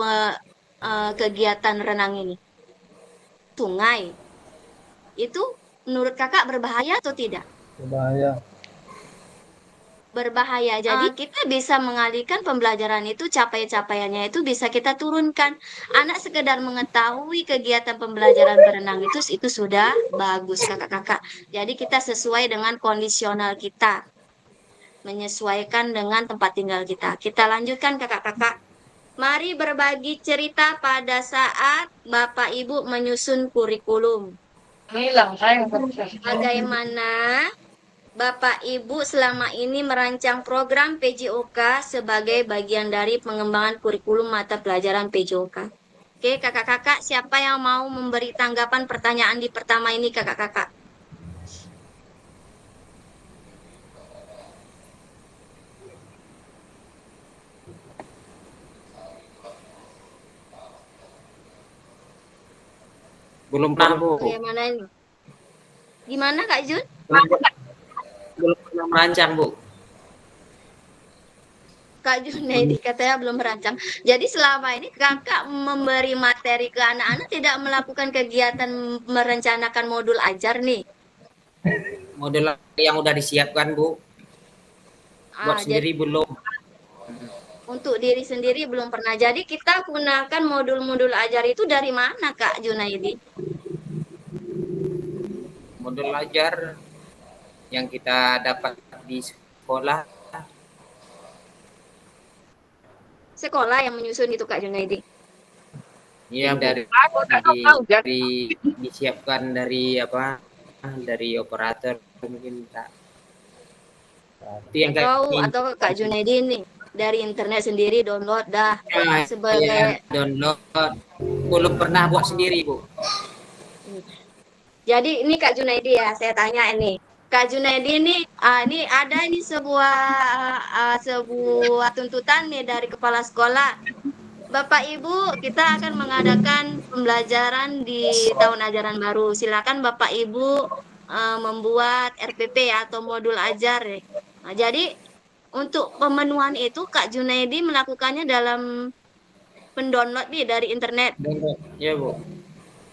kegiatan renang ini? Sungai. Itu menurut kakak berbahaya atau tidak? Berbahaya. Berbahaya. Jadi kita bisa mengalihkan pembelajaran itu, capaiannya itu bisa kita turunkan. Anak sekedar mengetahui kegiatan pembelajaran berenang itu sudah bagus kakak-kakak. Jadi kita sesuai dengan kondisional kita. Menyesuaikan dengan tempat tinggal kita. Kita lanjutkan kakak-kakak. Mari berbagi cerita pada saat Bapak Ibu menyusun kurikulum. Hilang, saya Bagaimana Bapak Ibu selama ini merancang program PJOK sebagai bagian dari pengembangan kurikulum mata pelajaran PJOK. Oke, kakak-kakak, siapa yang mau memberi tanggapan pertanyaan di pertama ini, kakak-kakak? Belum pernah, Bu. Bagaimana ini? Gimana, Kak Jun? Belum pernah merancang, Bu. Kak Junaidi katanya belum merancang. Jadi selama ini kakak memberi materi ke anak-anak tidak melakukan kegiatan merencanakan modul ajar nih. Model yang udah disiapkan, Bu. Buat sendiri belum. Untuk diri sendiri belum pernah. Jadi kita gunakan modul-modul ajar itu dari mana, Kak Junaidi? Modul ajar yang kita dapat di sekolah. Sekolah yang menyusun itu, Kak Junaidi. Iya, dari disiapkan dari apa? Dari operator mungkin, Kak. Itu yang atau Kak Junaidi ini dari internet sendiri download dah sebagai download. Belum pernah buat sendiri, Bu. Jadi ini Kak Junaidi ya, saya tanya ini. Kak Junaidi ini ada sebuah tuntutan nih dari kepala sekolah. Bapak Ibu, kita akan mengadakan pembelajaran di tahun ajaran baru. Silakan Bapak Ibu membuat RPP atau modul ajar. Nah, jadi untuk pemenuhan itu Kak Junaidi melakukannya dalam pendownload nih dari internet. Iya, Bu.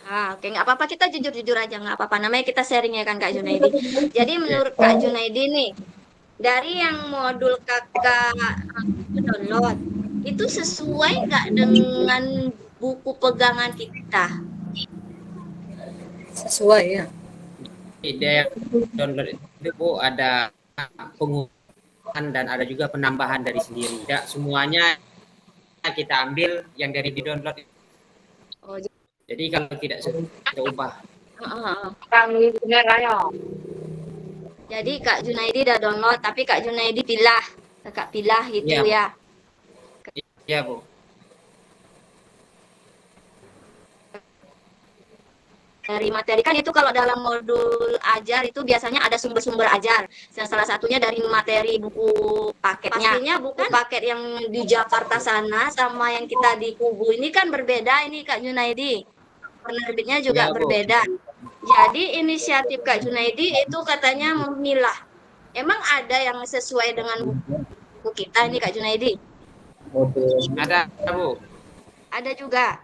Oke, nggak apa-apa, kita jujur-jujur aja, nggak apa-apa. Namanya kita sharing ya kan Kak Junaidi. Jadi menurut Kak Junaidi nih, dari yang modul kakak download, itu sesuai nggak dengan buku pegangan kita? Sesuai ya. Ide download itu, Bu, ada pengurangan dan ada juga penambahan dari sendiri. Tidak semuanya kita ambil yang dari di download. Oh, jadi kalau tidak kita ubah. Jadi Kak Junaidi udah download, tapi Kak Junaidi kakak pilah gitu ya. Iya, Bu. Dari materi kan itu kalau dalam modul ajar itu biasanya ada sumber-sumber ajar. Salah satunya dari materi buku paketnya. Pastinya buku paket yang di Jakarta sana sama yang kita di Kubu ini kan berbeda ini Kak Junaidi. Penerbitnya juga berbeda. Jadi inisiatif Kak Junaidi itu katanya memilah. Emang ada yang sesuai dengan buku kita ini Kak Junaidi? Ada, Bu. Ada juga.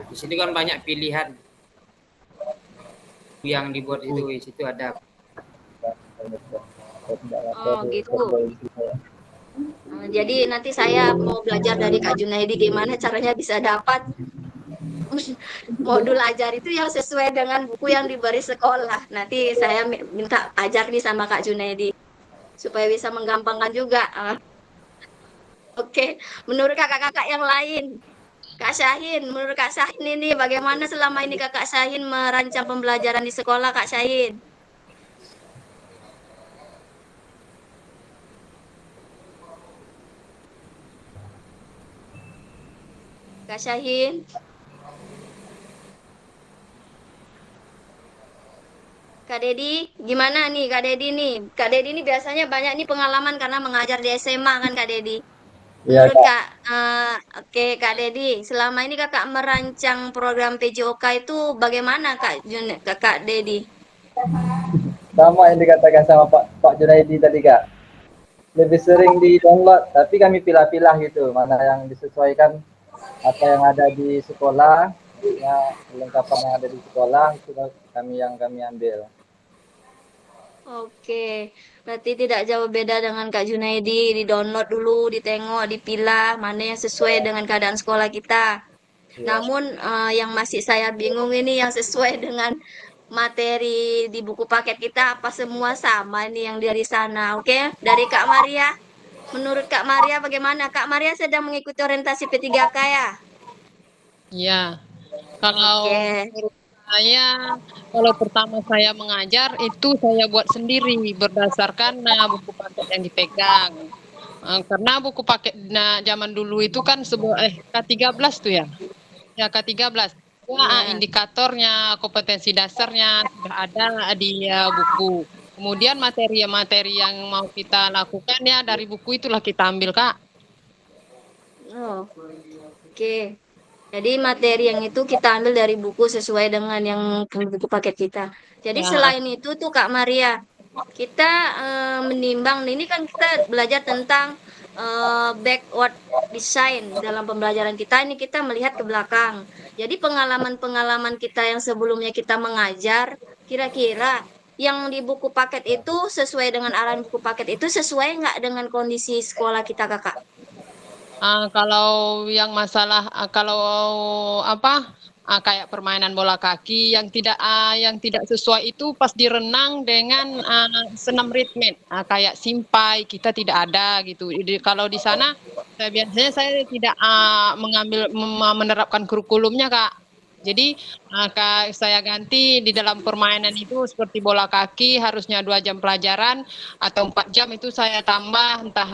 Di sini kan banyak pilihan yang dibuat itu, di situ ada. Oh gitu. Jadi nanti saya mau belajar dari Kak Junaidi gimana caranya bisa dapat modul ajar itu yang sesuai dengan buku yang diberi sekolah. Nanti saya minta ajar nih sama Kak Junaidi supaya bisa menggampangkan juga. Oke, menurut kakak-kakak yang lain, Kak Syahin, menurut Kak Syahin ini bagaimana selama ini Kakak Syahin merancang pembelajaran di sekolah, Kak Syahin? Kak Syahin? Kak Dedi, gimana nih Kak Dedi nih? Kak Dedi ini biasanya banyak nih pengalaman karena mengajar di SMA kan Kak Dedi? Menurut Kak, Kak Dedi, selama ini kakak merancang program PJOK itu bagaimana Kak Dedi? Sama yang dikatakan sama Pak Junaidi tadi Kak. Lebih sering di download, tapi kami pilah-pilah gitu, mana yang disesuaikan apa yang ada di sekolah, ya kelengkapan yang ada di sekolah itu kami ambil. Oke, berarti tidak jauh beda dengan Kak Junaidi, di-download dulu, ditengok, dipilah, mana yang sesuai dengan keadaan sekolah kita. Namun yang masih saya bingung ini yang sesuai dengan materi di buku paket kita, apa semua sama nih yang dari sana, oke? Dari Kak Maria, menurut Kak Maria bagaimana? Kak Maria sedang mengikuti orientasi P3K ya? Iya, kalau menurut Saya kalau pertama saya mengajar itu saya buat sendiri berdasarkan buku paket yang dipegang. Karena buku paket zaman dulu itu kan K13 tuh ya. Ya K13. Indikatornya, kompetensi dasarnya sudah ada di buku. Kemudian materi-materi yang mau kita lakukan ya dari buku itulah kita ambil, Kak. Oh, oke. Jadi materi yang itu kita ambil dari buku sesuai dengan yang buku paket kita. Jadi Ya. selain itu tuh Kak Maria, kita menimbang ini kan kita belajar tentang backward design dalam pembelajaran kita ini kita melihat ke belakang. Jadi pengalaman-pengalaman kita yang sebelumnya kita mengajar, kira-kira yang di buku paket itu sesuai dengan arahan buku paket itu sesuai nggak dengan kondisi sekolah kita Kakak? Kalau yang masalah kalau kayak permainan bola kaki yang tidak sesuai itu pas direnang dengan senam ritme kayak simpai kita tidak ada gitu. Jadi kalau di sana biasanya saya tidak menerapkan kurikulumnya Kak. Jadi saya ganti di dalam permainan itu seperti bola kaki harusnya 2 jam pelajaran atau 4 jam itu saya tambah entah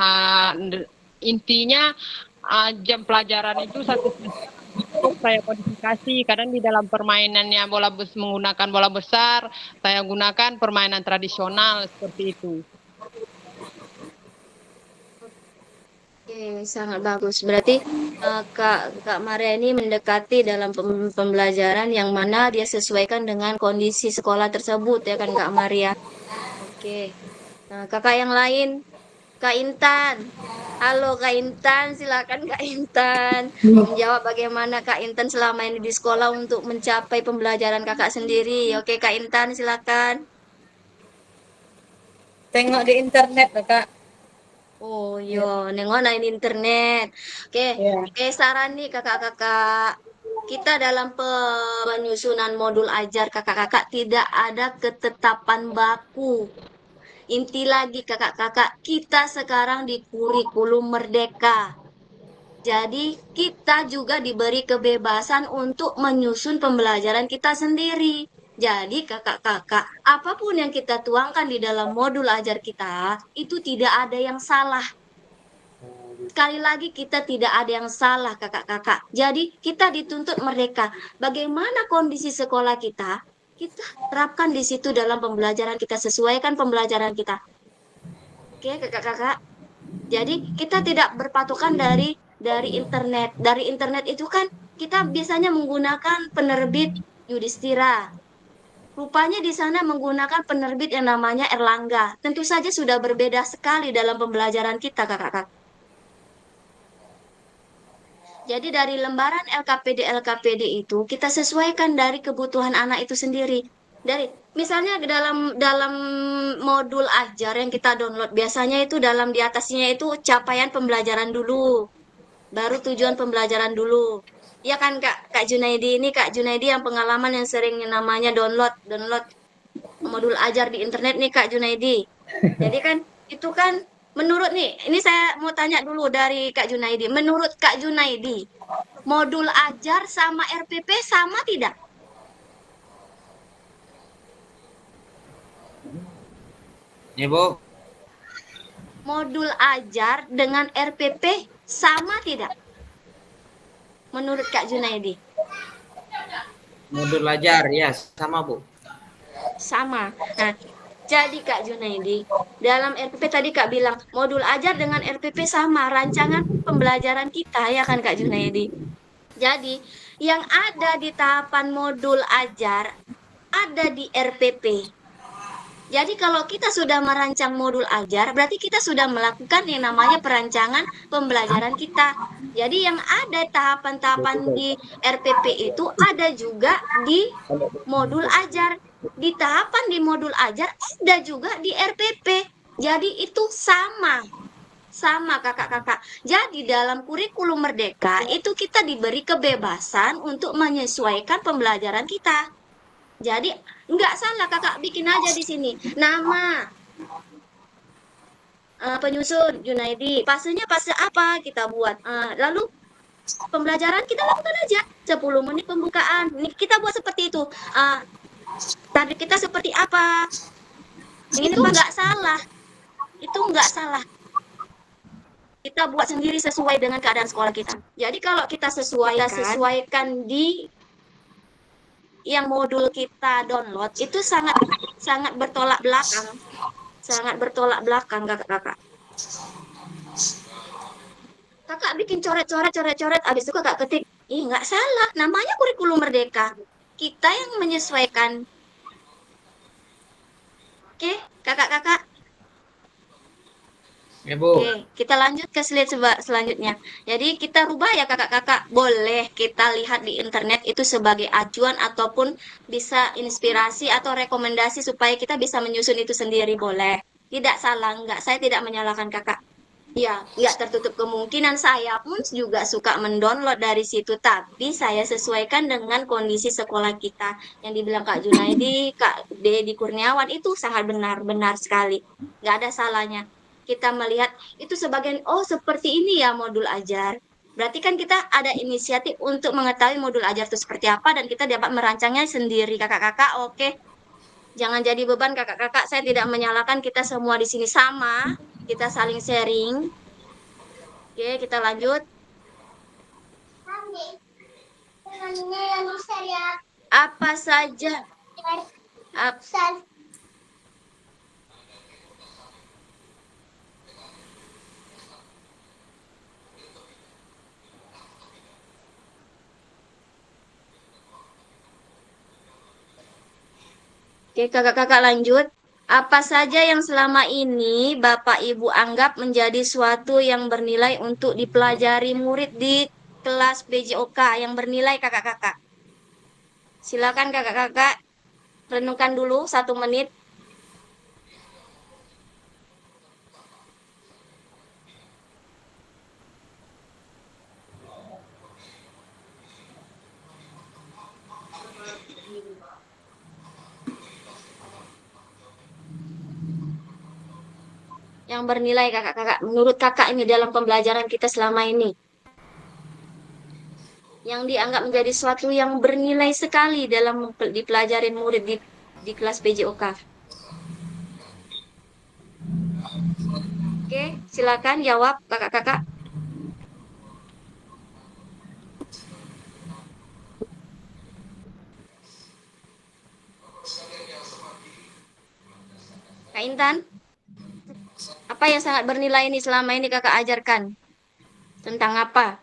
intinya jam pelajaran itu satu saya modifikasi. Kadang di dalam permainannya menggunakan bola besar, saya gunakan permainan tradisional seperti itu. Oke, sangat bagus. Berarti Kak Maria ini mendekati dalam pembelajaran yang mana dia sesuaikan dengan kondisi sekolah tersebut ya kan Kak Maria. Oke. Nah, kakak yang lain, Kak Intan. Halo Kak Intan, silakan Kak Intan menjawab bagaimana Kak Intan selama ini di sekolah untuk mencapai pembelajaran kakak sendiri. Oke Kak Intan, silakan. Tengok di internet loh, Kak. Oh yo, nengok di internet. Oke, saran nih kakak-kakak. Kita dalam penyusunan modul ajar kakak-kakak tidak ada ketetapan baku. Inti lagi kakak-kakak, kita sekarang di kurikulum merdeka. Jadi kita juga diberi kebebasan untuk menyusun pembelajaran kita sendiri. Jadi kakak-kakak, apapun yang kita tuangkan di dalam modul ajar kita, itu tidak ada yang salah. Sekali lagi kita tidak ada yang salah kakak-kakak. Jadi kita dituntut merdeka. Bagaimana kondisi sekolah kita terapkan di situ dalam pembelajaran kita, sesuaikan pembelajaran kita. Oke kakak-kakak. Jadi kita tidak berpatokan dari internet. Dari internet itu kan kita biasanya menggunakan penerbit Yudhistira. Rupanya di sana menggunakan penerbit yang namanya Erlangga. Tentu saja sudah berbeda sekali dalam pembelajaran kita kakak-kakak. Jadi dari lembaran LKPD itu kita sesuaikan dari kebutuhan anak itu sendiri. Dari misalnya dalam modul ajar yang kita download biasanya itu dalam di atasnya itu capaian pembelajaran dulu. Baru tujuan pembelajaran dulu. Ya kan Kak Junaidi ini Kak Junaidi yang pengalaman yang sering namanya download modul ajar di internet nih Kak Junaidi. Jadi kan itu kan menurut nih, ini saya mau tanya dulu dari Kak Junaidi. Menurut Kak Junaidi, modul ajar sama RPP sama tidak? Ibu. Modul ajar dengan RPP sama tidak? Menurut Kak Junaidi. Modul ajar ya sama Bu. Sama. Nah, jadi Kak Junaidi, dalam RPP tadi Kak bilang, modul ajar dengan RPP sama, rancangan pembelajaran kita ya kan Kak Junaidi. Jadi, yang ada di tahapan modul ajar, ada di RPP. Jadi kalau kita sudah merancang modul ajar, berarti kita sudah melakukan yang namanya perancangan pembelajaran kita. Jadi yang ada tahapan-tahapan di RPP itu ada juga di modul ajar. Di tahapan di modul ajar ada juga di RPP. Jadi itu sama kakak-kakak. Jadi dalam kurikulum merdeka itu kita diberi kebebasan untuk menyesuaikan pembelajaran kita. Jadi nggak salah kakak bikin aja di sini nama penyusun Junaidi, fasenya fase apa kita buat, lalu pembelajaran kita lakukan aja 10 menit pembukaan. Ini kita buat seperti itu. Target kita seperti apa? Ini tuh nggak salah. Itu nggak salah. Kita buat sendiri sesuai dengan keadaan sekolah kita. Jadi kalau kita sesuaikan di yang modul kita download itu sangat bertolak belakang. Sangat bertolak belakang, kakak-kakak. Kakak bikin coret-coret, habis itu kakak ketik. Nggak salah, namanya kurikulum merdeka. Kita yang menyesuaikan. Oke, kakak-kakak. Ya, Bu. Oke, kita lanjut ke slide selanjutnya. Jadi kita rubah ya kakak-kakak. Boleh kita lihat di internet itu sebagai acuan ataupun bisa inspirasi atau rekomendasi supaya kita bisa menyusun itu sendiri, boleh. Tidak salah, enggak. Saya tidak menyalahkan kakak. Ya, enggak tertutup kemungkinan saya pun juga suka mendownload dari situ. Tapi saya sesuaikan dengan kondisi sekolah kita. Yang dibilang Kak Junaidi, Kak Dedi Kurniawan itu sangat benar sekali. Enggak ada salahnya. Kita melihat itu sebagian, seperti ini ya modul ajar. Berarti kan kita ada inisiatif untuk mengetahui modul ajar itu seperti apa dan kita dapat merancangnya sendiri. Kakak-kakak, oke. Jangan jadi beban kakak-kakak. Saya tidak menyalahkan, kita semua di sini sama. Kita saling sharing. Oke, kita lanjut. Apa saja? Oke, kakak-kakak lanjut. Apa saja yang selama ini Bapak Ibu anggap menjadi suatu yang bernilai untuk dipelajari murid di kelas PJOK yang bernilai kakak-kakak? Silakan kakak-kakak, renungkan dulu 1 menit. Yang bernilai kakak-kakak, menurut kakak ini dalam pembelajaran kita selama ini. Yang dianggap menjadi suatu yang bernilai sekali dalam dipelajarin murid di kelas PJOK. Oke, silakan jawab kakak-kakak. Kak Intan? Apa yang sangat bernilai ini selama ini kakak ajarkan? Tentang apa?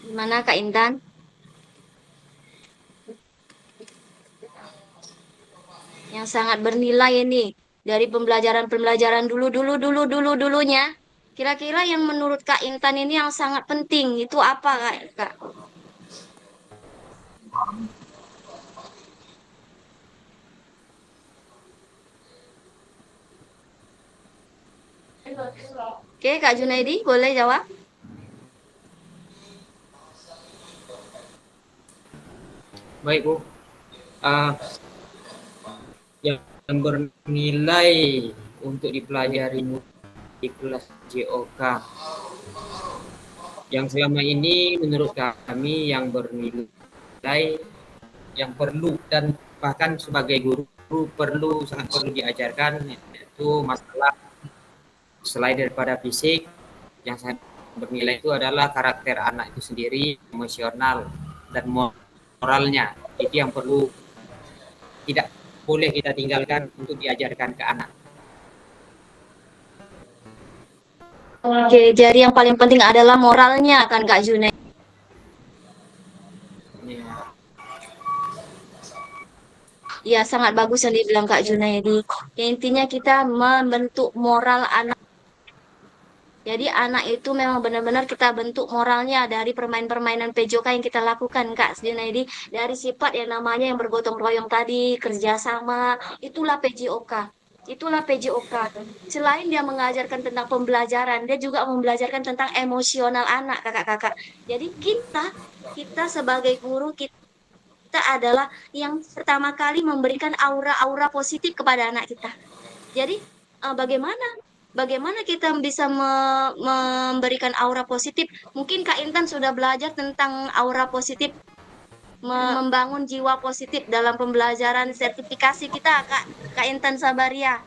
Gimana Kak Intan? Yang sangat bernilai ini dari pembelajaran dulunya. Kira-kira yang menurut Kak Intan ini yang sangat penting itu apa Kak? Oke, Kak Junaidi boleh jawab? Baik, Bu. Yang bernilai untuk dipelajari di kelas JOK yang selama ini menurut kami yang bernilai, yang perlu dan bahkan sebagai guru sangat perlu diajarkan, yaitu masalah selain daripada fisik, yang sangat bernilai itu adalah karakter anak itu sendiri, emosional dan moralnya. Itu yang perlu, tidak boleh kita tinggalkan untuk diajarkan ke anak. Oke, jadi yang paling penting adalah moralnya kan Kak Junaidi? Ya, sangat bagus yang dibilang Kak Junaidi. Ya, intinya kita membentuk moral anak. Jadi anak itu memang benar-benar kita bentuk moralnya dari permainan-permainan PJOK yang kita lakukan Kak Junaidi. Dari sifat yang namanya yang bergotong royong tadi, kerjasama, itulah PJOK. Itulah PJOK. Selain dia mengajarkan tentang pembelajaran, dia juga membelajarkan tentang emosional anak kakak-kakak. Jadi kita sebagai guru, kita kita adalah yang pertama kali memberikan aura-aura positif kepada anak kita. Jadi bagaimana kita bisa memberikan aura positif? Mungkin Kak Intan sudah belajar tentang aura positif, membangun jiwa positif dalam pembelajaran sertifikasi kita, Kak Intan Sabaria.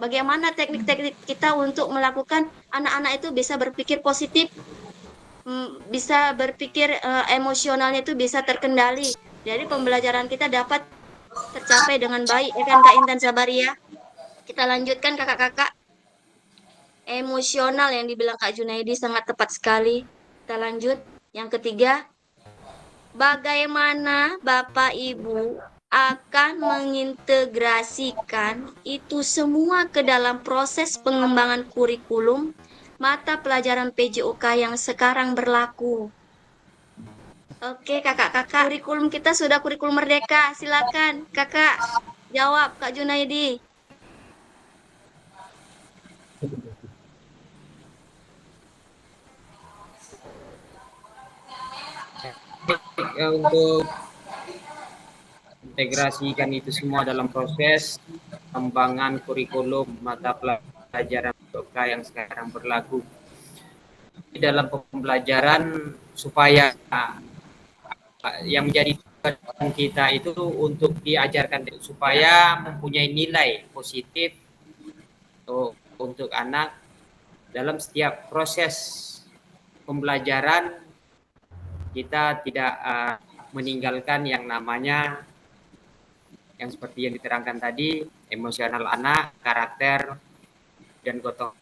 Bagaimana teknik-teknik kita untuk melakukan anak-anak itu bisa berpikir positif, bisa berpikir emosionalnya itu bisa terkendali. Jadi pembelajaran kita dapat tercapai dengan baik, ya kan Kak Intan Sabaria? Kita lanjutkan kakak-kakak. Emosional yang dibilang Kak Junaidi sangat tepat sekali. Kita lanjut. Yang ketiga, bagaimana Bapak Ibu akan mengintegrasikan itu semua ke dalam proses pengembangan kurikulum mata pelajaran PJOK yang sekarang berlaku. Oke, kakak-kakak, kurikulum kita sudah kurikulum merdeka. Silakan, kakak jawab, Kak Junaidi. Untuk integrasikan itu semua dalam proses pengembangan kurikulum mata pelajaran PJOK yang sekarang berlaku. Di dalam pembelajaran supaya yang menjadi tujuan kita itu untuk diajarkan supaya mempunyai nilai positif untuk anak dalam setiap proses pembelajaran. Kita tidak meninggalkan yang namanya yang seperti yang diterangkan tadi, emosional anak, karakter, dan gotong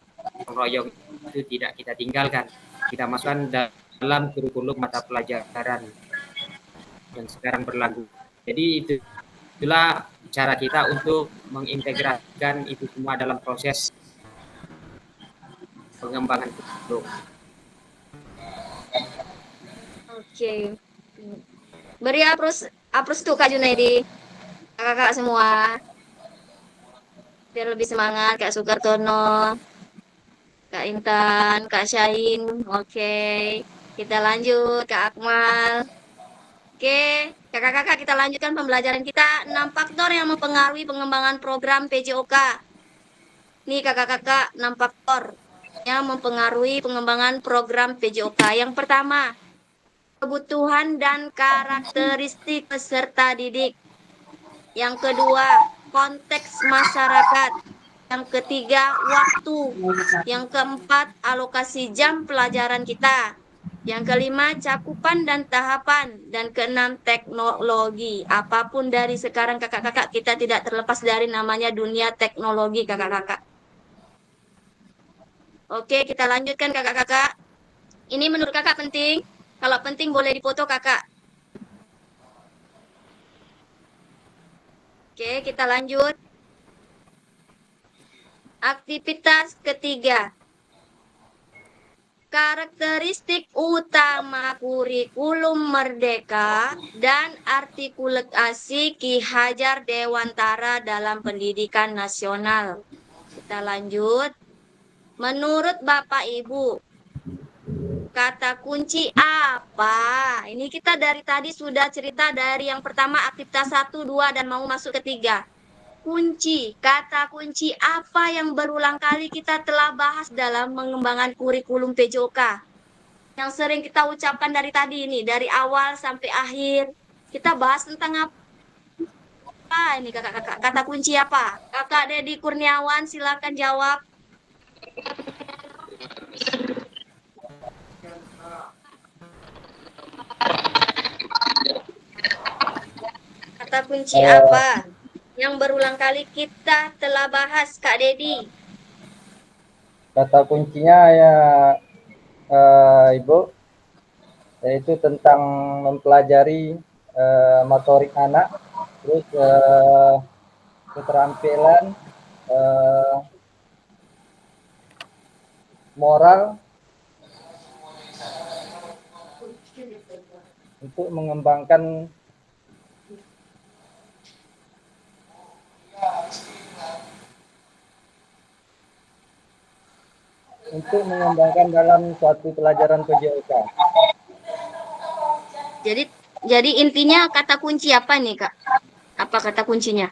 royong itu tidak kita tinggalkan. Kita masukkan dalam kurikulum mata pelajaran yang sekarang berlaku. Jadi itulah cara kita untuk mengintegrasikan itu semua dalam proses pengembangan kurikulum. Oke. Beri aprus tuh Kak Junaidi. Kakak-kakak semua. Biar lebih semangat Kak Sukartono, Kak Intan, Kak Syahin. Oke. Kita lanjut Kak Akmal. Oke, kakak-kakak kita lanjutkan pembelajaran kita 6 faktor yang mempengaruhi pengembangan program PJOK. Nih kakak-kakak 6 faktor yang mempengaruhi pengembangan program PJOK. Yang pertama, kebutuhan dan karakteristik peserta didik. Yang kedua, konteks masyarakat. Yang ketiga, waktu. Yang keempat, alokasi jam pelajaran kita. Yang kelima, cakupan dan tahapan. Dan keenam, teknologi. Apapun dari sekarang kakak-kakak, kita tidak terlepas dari namanya dunia teknologi kakak-kakak. Oke, kita lanjutkan kakak-kakak. Ini menurut kakak penting. Kalau penting boleh dipoto kakak. Oke, kita lanjut. Aktivitas ketiga. Karakteristik utama kurikulum merdeka dan artikulasi Ki Hajar Dewantara dalam pendidikan nasional. Kita lanjut. Menurut Bapak Ibu, kata kunci apa? Ini kita dari tadi sudah cerita dari yang pertama aktivitas 1, 2, dan mau masuk ketiga. Kunci, kata kunci apa yang berulang kali kita telah bahas dalam pengembangan kurikulum PJOK? Yang sering kita ucapkan dari tadi ini, dari awal sampai akhir. Kita bahas tentang apa ini kakak-kakak? Kata kunci apa? Kakak Dedi Kurniawan, silakan jawab. Kata kunci apa yang berulang kali kita telah bahas, Kak Dedi? Kata kuncinya ya Ibu, yaitu tentang mempelajari motorik anak, terus keterampilan, moral, untuk mengembangkan dalam suatu pelajaran PJOK. Jadi Jadi intinya kata kunci apa nih, Kak? Apa kata kuncinya?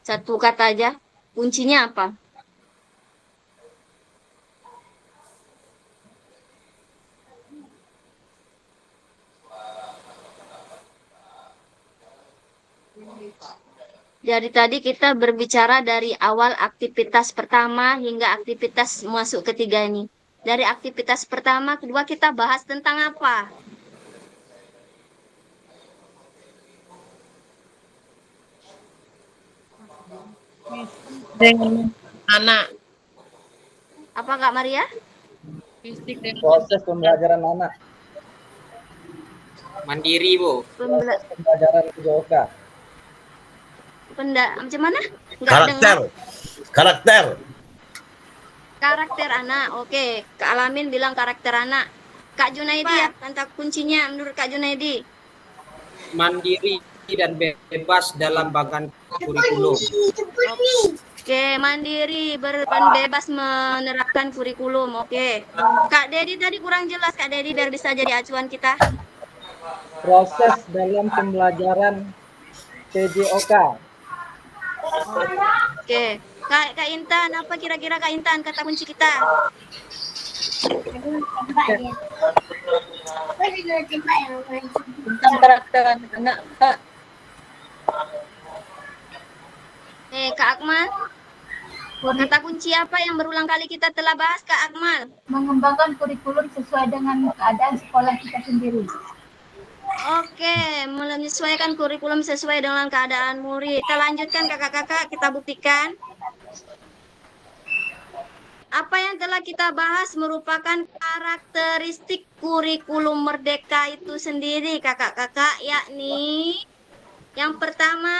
Satu kata aja. Kuncinya apa? Jadi tadi kita berbicara dari awal aktivitas pertama hingga aktivitas masuk ketiga ini. Dari aktivitas pertama, kedua kita bahas tentang apa? Dengan anak. Apa Kak Maria? Fisik dengan Proses pembelajaran anak. Mandiri, Bu. Pembelajaran PJOK. Macam mana? Nggak Karakter. dengar. Karakter. Karakter anak. Oke, Kak Alamin bilang karakter anak. Kak Junaidi ya, kata kuncinya menurut Kak Junaidi. Mandiri dan bebas dalam bagian kurikulum. Oke, mandiri, bebas menerapkan kurikulum. Oke. Kak Dedi tadi kurang jelas, Kak Dedi, biar bisa jadi acuan kita. Proses dalam pembelajaran PJOK. Oke. Kak Intan, apa kira-kira Kak Intan kata kunci kita? Tentang karakter anak, Kak. Kak Akmal. Kata kunci apa yang berulang kali kita telah bahas, Kak Akmal? Mengembangkan kurikulum sesuai dengan keadaan sekolah kita sendiri. Oke, menyesuaikan kurikulum sesuai dengan keadaan murid. Kita lanjutkan kakak-kakak, kita buktikan. Apa yang telah kita bahas merupakan karakteristik kurikulum merdeka itu sendiri, kakak-kakak, yakni yang pertama,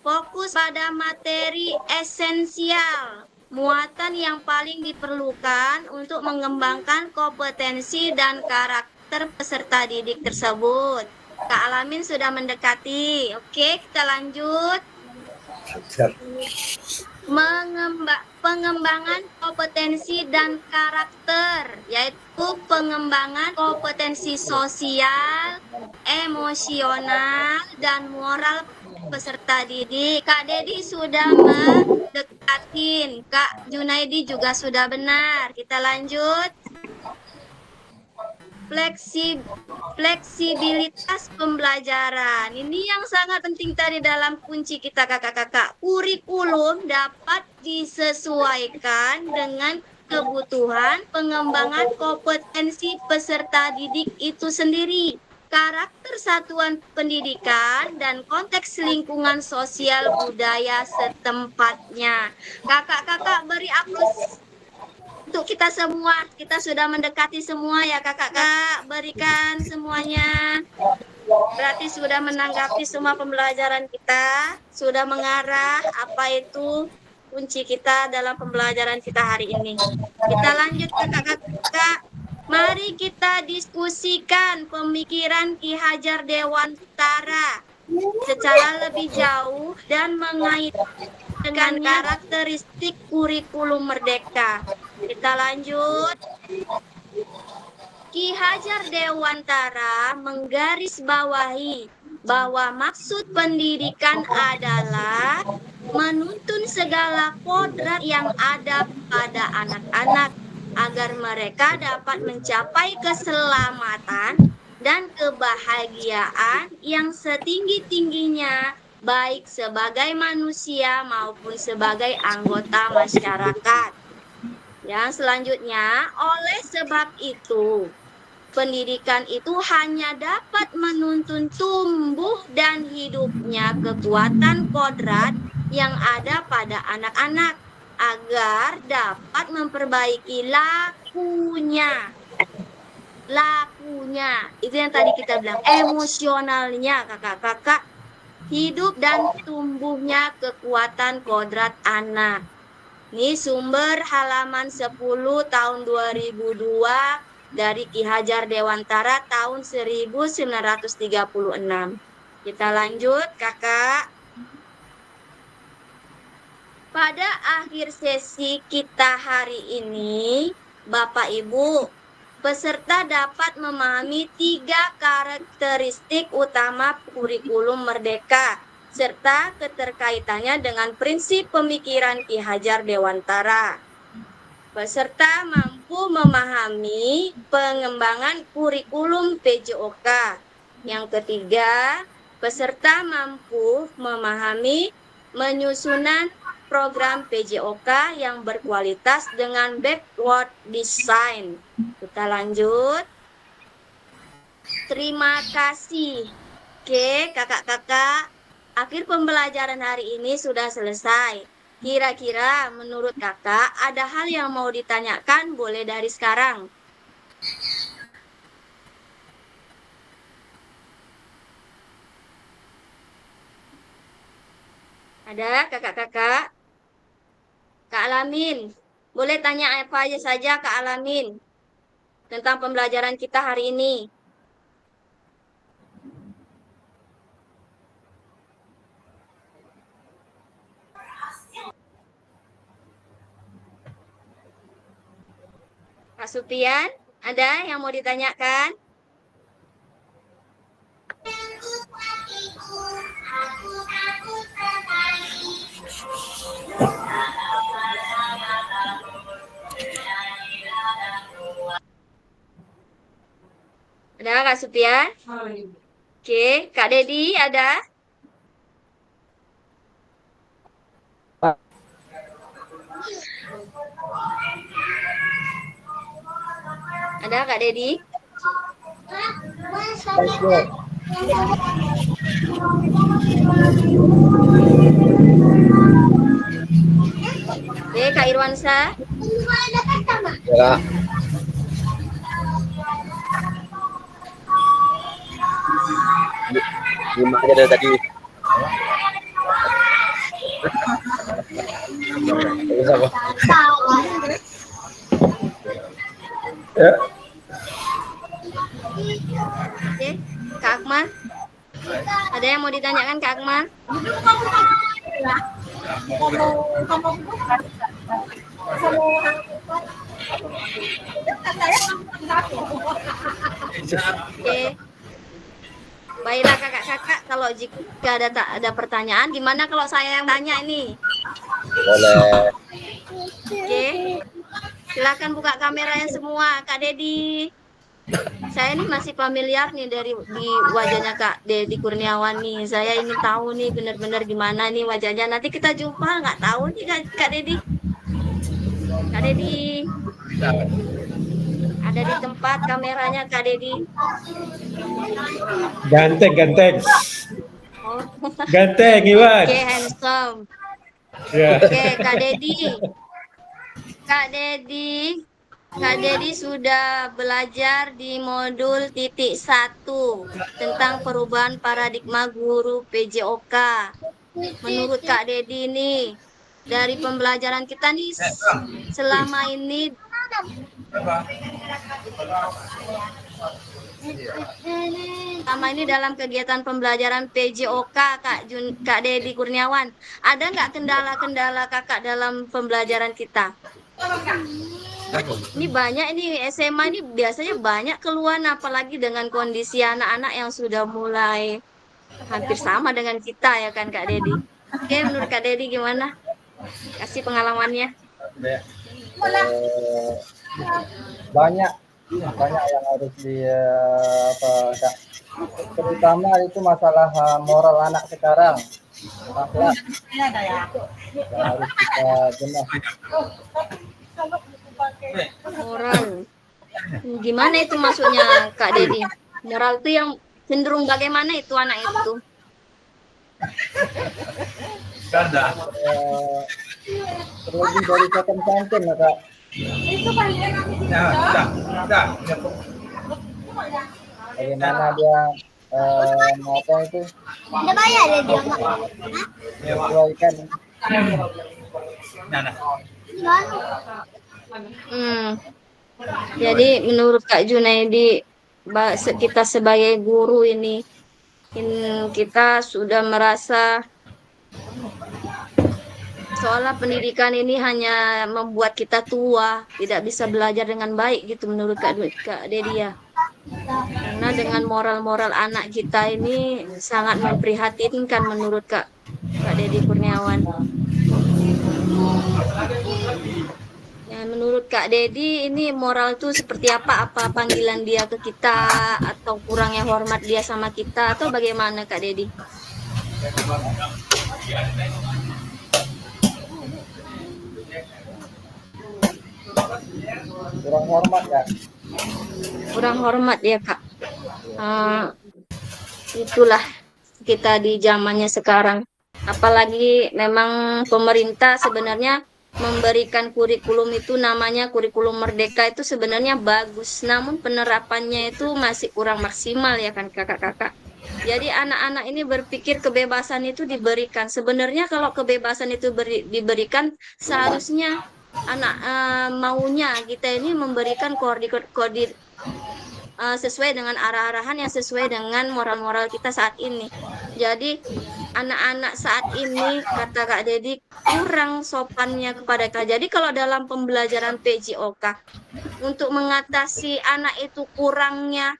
fokus pada materi esensial, muatan yang paling diperlukan untuk mengembangkan kompetensi dan karakter peserta didik tersebut. Kak Alamin sudah mendekati. Oke, kita lanjut. Pengembangan kompetensi dan karakter, yaitu pengembangan kompetensi sosial, emosional, dan moral peserta didik. Kak Dedi sudah mendekatin, Kak Junaidi juga sudah benar. Kita lanjut. Fleksibilitas pembelajaran. Ini yang sangat penting tadi dalam kunci kita, kakak-kakak. Kurikulum dapat disesuaikan dengan kebutuhan pengembangan kompetensi peserta didik itu sendiri, karakter satuan pendidikan, dan konteks lingkungan sosial budaya setempatnya. Kakak-kakak beri aplaus untuk kita semua. Kita sudah mendekati semua ya kakak-kakak, berikan semuanya. Berarti sudah menanggapi semua pembelajaran kita, sudah mengarah apa itu kunci kita dalam pembelajaran kita hari ini. Kita lanjut kakak-kakak. Mari kita diskusikan pemikiran Ki Hajar Dewantara secara lebih jauh dan mengaitkan dengan karakteristik kurikulum merdeka. Kita lanjut. Ki Hajar Dewantara menggarisbawahi bahwa maksud pendidikan adalah menuntun segala kodrat yang ada pada anak-anak agar mereka dapat mencapai keselamatan dan kebahagiaan yang setinggi-tingginya, baik sebagai manusia maupun sebagai anggota masyarakat. Yang selanjutnya, oleh sebab itu, pendidikan itu hanya dapat menuntun tumbuh dan hidupnya kekuatan kodrat yang ada pada anak-anak agar dapat memperbaiki lakunya. Itu yang tadi kita bilang, emosionalnya kakak-kakak, hidup dan tumbuhnya kekuatan kodrat anak. Ini sumber halaman 10 tahun 2002 dari Ki Hajar Dewantara tahun 1936. Kita lanjut, kakak. Pada akhir sesi kita hari ini, Bapak Ibu, Peserta dapat memahami 3 karakteristik utama kurikulum Merdeka serta keterkaitannya dengan prinsip pemikiran Ki Hajar Dewantara. Peserta mampu memahami pengembangan kurikulum PJOK. Yang ketiga, peserta mampu memahami penyusunan program PJOK yang berkualitas dengan backward design. Kita lanjut. Terima kasih. Oke, kakak-kakak, akhir pembelajaran hari ini sudah selesai. Kira-kira menurut kakak ada hal yang mau ditanyakan? Boleh dari sekarang. Ada kakak-kakak? Kak Alamin, boleh tanya apa aja saja Kak Alamin tentang pembelajaran kita hari ini. Kak Supian, ada yang mau ditanyakan? Ada Kak Supian? Oke, Kak Dedi ada? Ada Kak Dedi? Oke, Kak Irwansa? Ya. Lima aja dari tadi. Ya. Oke, Kak Akmal? Ada yang mau ditanyakan Kak Akmal? Oke. Baiklah kakak-kakak, kalau jika ada pertanyaan, gimana kalau saya yang tanya ini? Boleh. Oke. Silakan buka kameranya semua, Kak Dedi. Saya ini masih familiar nih di wajahnya Kak Dedi Kurniawan nih. Saya ini tahu nih benar-benar gimana nih wajahnya. Nanti kita jumpa, nggak tahu nih Kak Dedi. Kak Dedi. Ada di tempat kameranya Kak Dedi. Ganteng. Oh. Ganteng, Iwan. Oke, handsome. Ya. Oke, Kak Dedi. Kak Dedi sudah belajar di modul titik 1 tentang perubahan paradigma guru PJOK. Menurut Kak Dedi nih, dari pembelajaran kita nih selama ini dalam kegiatan pembelajaran PJOK Kak Dedi Kurniawan, ada nggak kendala-kendala kakak dalam pembelajaran kita? Ini banyak ini SMA ini biasanya banyak keluhan, apalagi dengan kondisi anak-anak yang sudah mulai hampir sama dengan kita ya kan Kak Dedi. Oke, menurut Kak Dedi gimana? Kasih pengalamannya. Banyak yang harus terutama itu masalah moral anak sekarang, akhlak yang harus kita benahi. Moral. Gimana itu maksudnya Kak Dedi? Moral itu yang cenderung bagaimana itu anak itu? Terlebih dari sopan santun ya Kak. Bagaimana dia apa itu? Udah bayar ya dia Menyesuaikan. Jadi menurut Kak Junaidi, kita sebagai guru ini kita sudah merasa Seolah pendidikan ini hanya membuat kita tua, tidak bisa belajar dengan baik gitu menurut Kak Dedi ya. Karena dengan moral-moral anak kita ini sangat memprihatinkan menurut Kak Dedi Kurniawan. Ya, menurut Kak Dedi ini moral itu seperti apa? Apa panggilan dia ke kita atau kurangnya hormat dia sama kita atau bagaimana Kak Dedi? Kurang hormat ya. Kurang hormat ya Kak. Itulah kita di zamannya sekarang. Apalagi memang pemerintah sebenarnya memberikan kurikulum itu namanya kurikulum merdeka itu sebenarnya bagus. Namun penerapannya itu masih kurang maksimal ya kan kakak-kakak. Jadi anak-anak ini berpikir kebebasan itu diberikan. Sebenarnya kalau kebebasan itu diberikan seharusnya anak maunya kita ini memberikan sesuai dengan arah-arahan yang sesuai dengan moral-moral kita saat ini. Jadi anak-anak saat ini kata Kak Dedi kurang sopannya kepada kita. Jadi kalau dalam pembelajaran PJOK untuk mengatasi anak itu kurangnya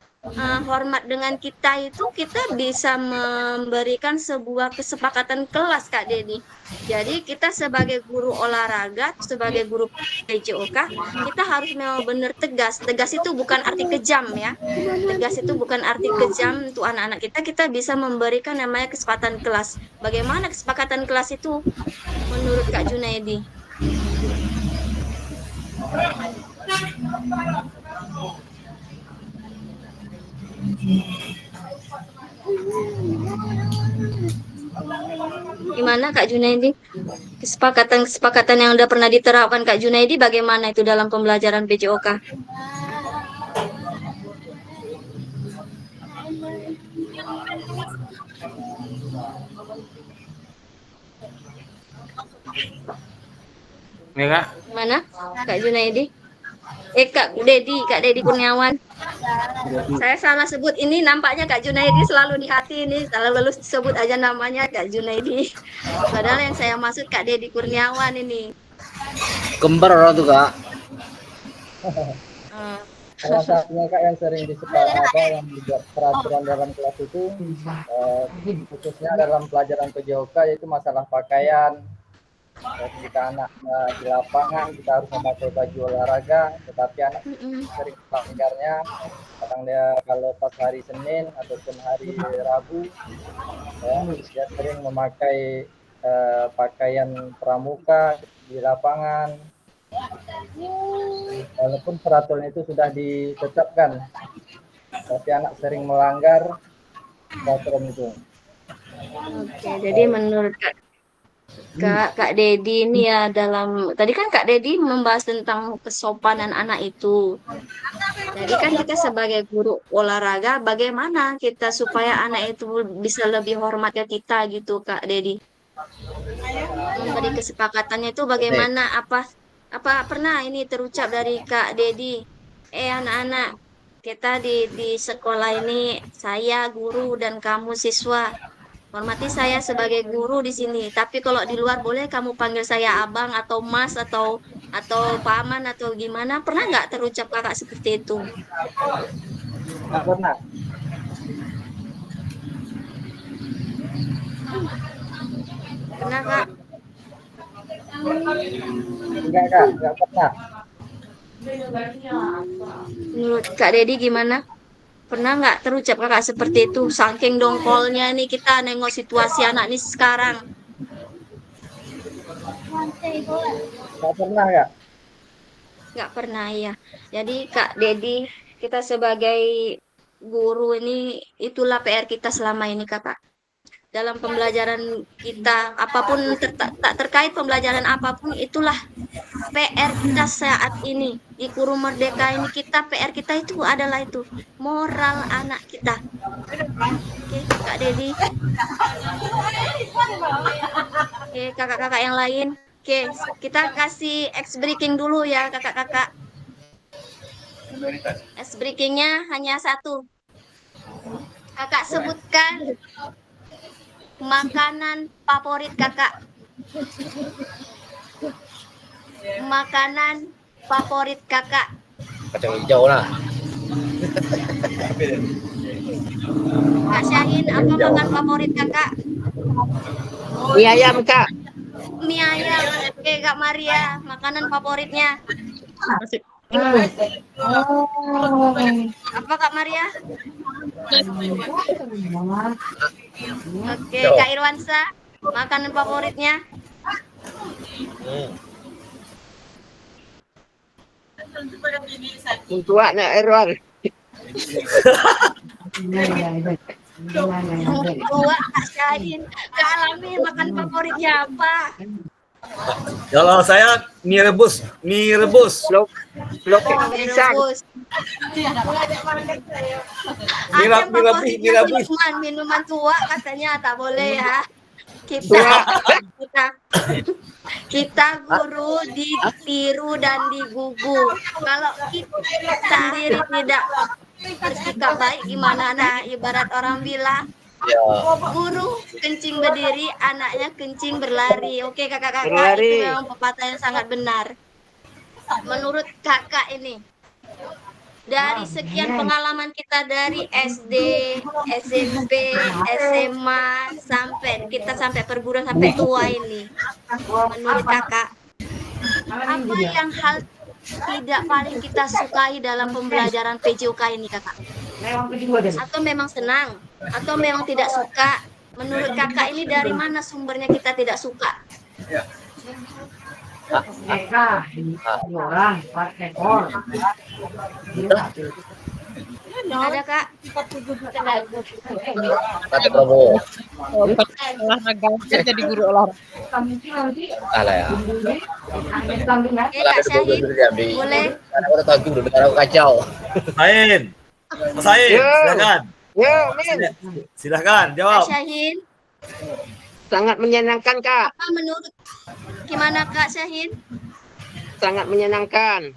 hormat dengan kita itu kita bisa memberikan sebuah kesepakatan kelas Kak Dedi. Jadi kita sebagai guru olahraga, sebagai guru PJOK, kita harus memang benar tegas. Tegas itu bukan arti kejam ya. Tegas itu bukan arti kejam untuk anak-anak kita. Kita bisa memberikan namanya kesepakatan kelas. Bagaimana kesepakatan kelas itu menurut Kak Junaidi? Gimana Kak Junaidi? Kesepakatan yang udah pernah diterapkan Kak Junaidi bagaimana itu dalam pembelajaran PJOK? Ya Kak? Gimana Kak Junaidi? Kak Dedi Kurniawan. Saya salah sebut ini nampaknya Kak Junaidi selalu di hati ini selalu sebut aja namanya Kak Junaidi. Padahal yang saya maksud Kak Dedi Kurniawan ini. Kembar orang tuh Kak. Salah satunya Kak yang sering yang dibuat peraturan dalam kelas itu khususnya dalam pelajaran PJOK yaitu masalah pakaian. Jika anak di lapangan kita harus memakai baju olahraga, tetapi anak sering melanggarnya. Kadang dia kalau pas hari Senin ataupun hari Rabu, dia sering memakai pakaian pramuka di lapangan. Walaupun peraturan itu sudah ditetapkan, tapi anak sering melanggar peraturan itu. Oke, jadi menurut Kak Dedi ini ya tadi kan Kak Dedi membahas tentang kesopanan anak itu. Jadi kan kita sebagai guru olahraga bagaimana kita supaya anak itu bisa lebih hormat ke kita gitu Kak Dedi. Tadi kesepakatannya itu bagaimana apa pernah ini terucap dari Kak Dedi. Anak-anak kita di sekolah ini saya guru dan kamu siswa. Hormati saya sebagai guru di sini. Tapi kalau di luar boleh kamu panggil saya abang atau mas atau paman atau gimana? Pernah nggak terucap kakak seperti itu? Nggak pernah. Pernah Kak? Enggak Kak, nggak pernah. Menurut Kak Dedi gimana? Pernah nggak terucap kakak seperti itu? Saking dongkolnya nih kita nengok situasi anak nih sekarang. Nggak pernah ya? Nggak pernah ya. Jadi Kak Dedi, kita sebagai guru ini itulah PR kita selama ini kakak. Dalam pembelajaran kita, apapun tak terkait pembelajaran apapun, itulah PR kita saat ini di Guru Merdeka ini. PR kita itu adalah itu moral anak kita. Oke, Kak Dedi. Oke, kakak-kakak yang lain. Oke, kita kasih X breaking dulu ya kakak-kakak. X breakingnya hanya satu. Kakak sebutkan makanan favorit kakak. makanan favorit kakak? Kacang hijau lah. Kak Syahin, apa makan favorit kakak? Mie ayam Kak. Mie ayam. Oke, Kak Maria, makanan favoritnya? Apa Kak Maria? Oke, Kak Irwansa, makanan favoritnya? Untuk anak Erwan. Tua Kak Syahin, Kak Alamin, makan favoritnya apa? Kalau saya mie rebus. Loket pisang. Ada Mie rebus. minuman tua katanya tak boleh ya. Kita guru ditiru dan digugu. Kalau kita sendiri tidak bersikap baik gimana? Nah, ibarat orang bilang, guru kencing berdiri, anaknya kencing berlari. Oke kakak-kakak, Berlari. itu memang pepatah yang sangat benar. Menurut kakak ini, dari sekian pengalaman kita dari SD, SMP, SMA, sampai perguruan sampai tua ini, menurut kakak, apa yang hal tidak paling kita sukai dalam pembelajaran PJOK ini kakak? Atau memang senang, atau memang tidak suka? Menurut kakak ini dari mana sumbernya kita tidak suka? Ada kak? Kata Prabowo. Olahraga jadi guru olahraga. Alah ya. Oke Kak Syahid, boleh? Udah tahu dulu negara kacau. Sain. Mas Sain, silakan. Ya, Min. Silakan Kak jawab. Syahid, Sangat menyenangkan Kak. apa menurut gimana Kak Syahid? Sangat menyenangkan.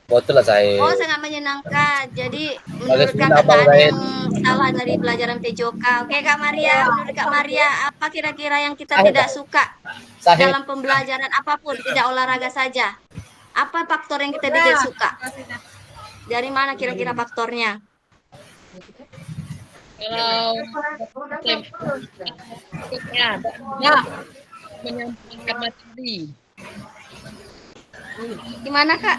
Betul lah saya. Oh, sangat menyenangkan. Jadi menurut Bagus, kakak Bang tak ada Zain. yang salah dari pelajaran PJOK. Oke Kak Maria, menurut Kak Maria, apa kira-kira yang kita Sahid. tidak suka Sahid. dalam pembelajaran apapun, tidak olahraga saja? Apa faktor yang kita tidak suka? Dari mana kira-kira faktornya? Kalau menyampaikan materi Gimana Kak?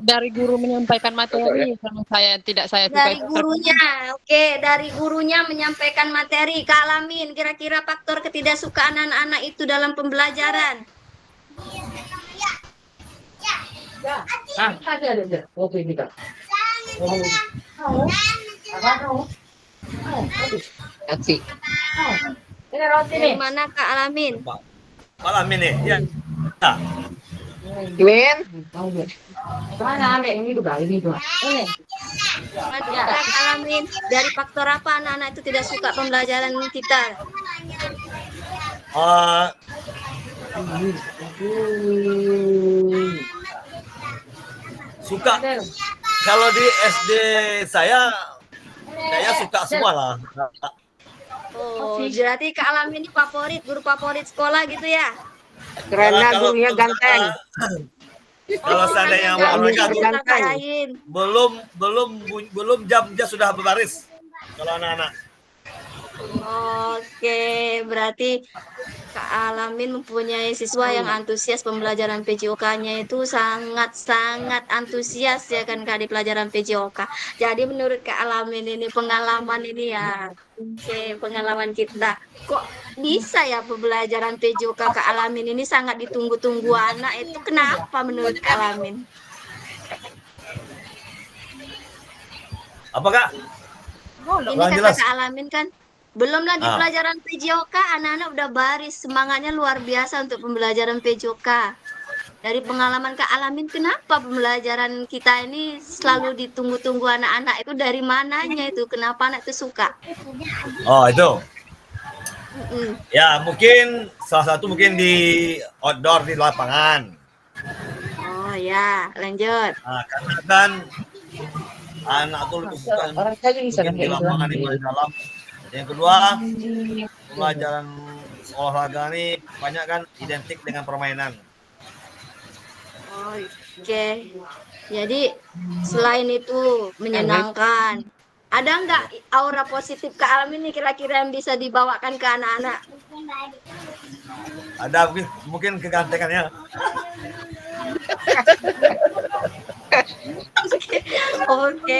dari guru menyampaikan materi kalau saya suka Dari gurunya. Oke, dari gurunya menyampaikan materi. Kak Alamin, kira-kira faktor ketidaksukaan anak-anak itu dalam pembelajaran? Kasih. Dari mana Kak Alamin? Malam ini ya. Min. Mana Kak Alamin? Dari faktor apa anak-anak itu tidak suka pembelajaran kita? Suka. Kalau di SD saya suka semua lah. Oh, berarti Kak Alamin ini favorit, guru favorit sekolah gitu ya? Karena gurunya ganteng. Kalau seandainya mereka Ganteng. belum jam sudah berbaris. Kalau anak-anak. Oke, berarti Kak Alamin mempunyai siswa yang antusias pembelajaran PJOK-nya itu sangat-sangat antusias ya kan Kak di pelajaran PJOK. Jadi menurut Kak Alamin ini pengalaman ini ya, oke, pengalaman kita. Kok bisa ya pembelajaran PJOK Kak Alamin ini sangat ditunggu-tunggu anak itu kenapa menurut Kak Alamin? Apa Kak? Ini kata Kak Alamin kan belum lagi pelajaran PJOK, anak-anak udah baris, semangatnya luar biasa untuk pembelajaran PJOK. Dari pengalaman Kak Alamin, kenapa pembelajaran kita ini selalu ditunggu-tunggu anak-anak itu dari mananya itu? Kenapa anak itu suka? Oh itu. Ya mungkin salah satu mungkin di outdoor di lapangan. Oh ya, lanjut. Nah, karena kan anak tuh lebih suka mungkin di lapangan di dalam. Yang kedua, pelajaran olahraga ini banyak kan identik dengan permainan. Oke. Jadi selain itu menyenangkan, ada nggak aura positif Kak Alamin nih kira-kira yang bisa dibawakan ke anak-anak? Ada mungkin kegantengannya. Oke,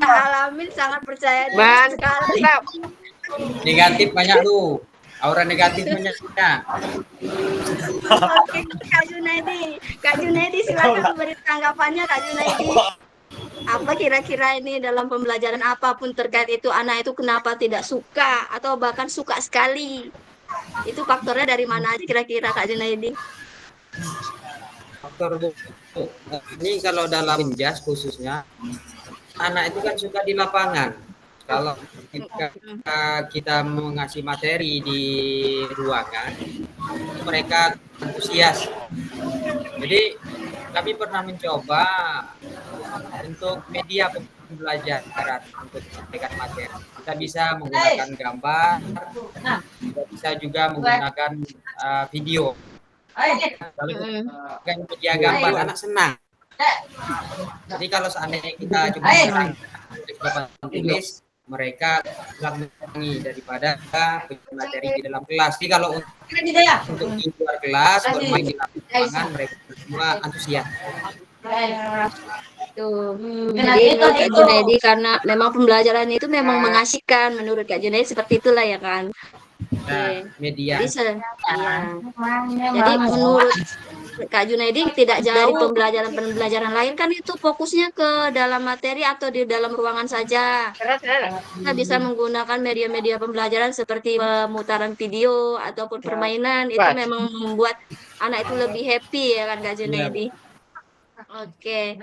Kak Alamin sangat percaya diri sekali. Mantap. Negatif banyak tuh. Aura negatif banyak. Oke, Kak Junaidi silakan beri tanggapannya Kak Junaidi. Apa kira-kira ini dalam pembelajaran apapun terkait itu anak itu kenapa tidak suka atau bahkan suka sekali? Itu faktornya dari mana aja kira-kira Kak Junaidi? Faktor ini kalau dalam jas khususnya anak itu kan suka di lapangan. Kalau kita mengasih materi di ruangan, mereka antusias. Jadi kami pernah mencoba untuk media pembelajaran untuk memberikan materi. Kita bisa menggunakan gambar, kita bisa juga menggunakan video. Kalau kita media gambar, anak senang. Jadi kalau seandainya kita cuma serang tulis, mereka kurang menyenangi daripada materi di dalam kelas. Jadi kalau untuk di luar kelas, bermain di lapangan, mereka semua antusias. Jadi menurut Kak Junaidi karena memang pembelajaran itu memang mengasihkan menurut Kak Junaidi seperti itulah ya kan. Media. Jadi menurut Kak Junaidi tidak jauh pembelajaran lain kan itu fokusnya ke dalam materi atau di dalam ruangan saja. Kita bisa menggunakan media-media pembelajaran seperti pemutaran video ataupun permainan itu memang membuat anak itu lebih happy ya kan Kak Junaidi. Oke.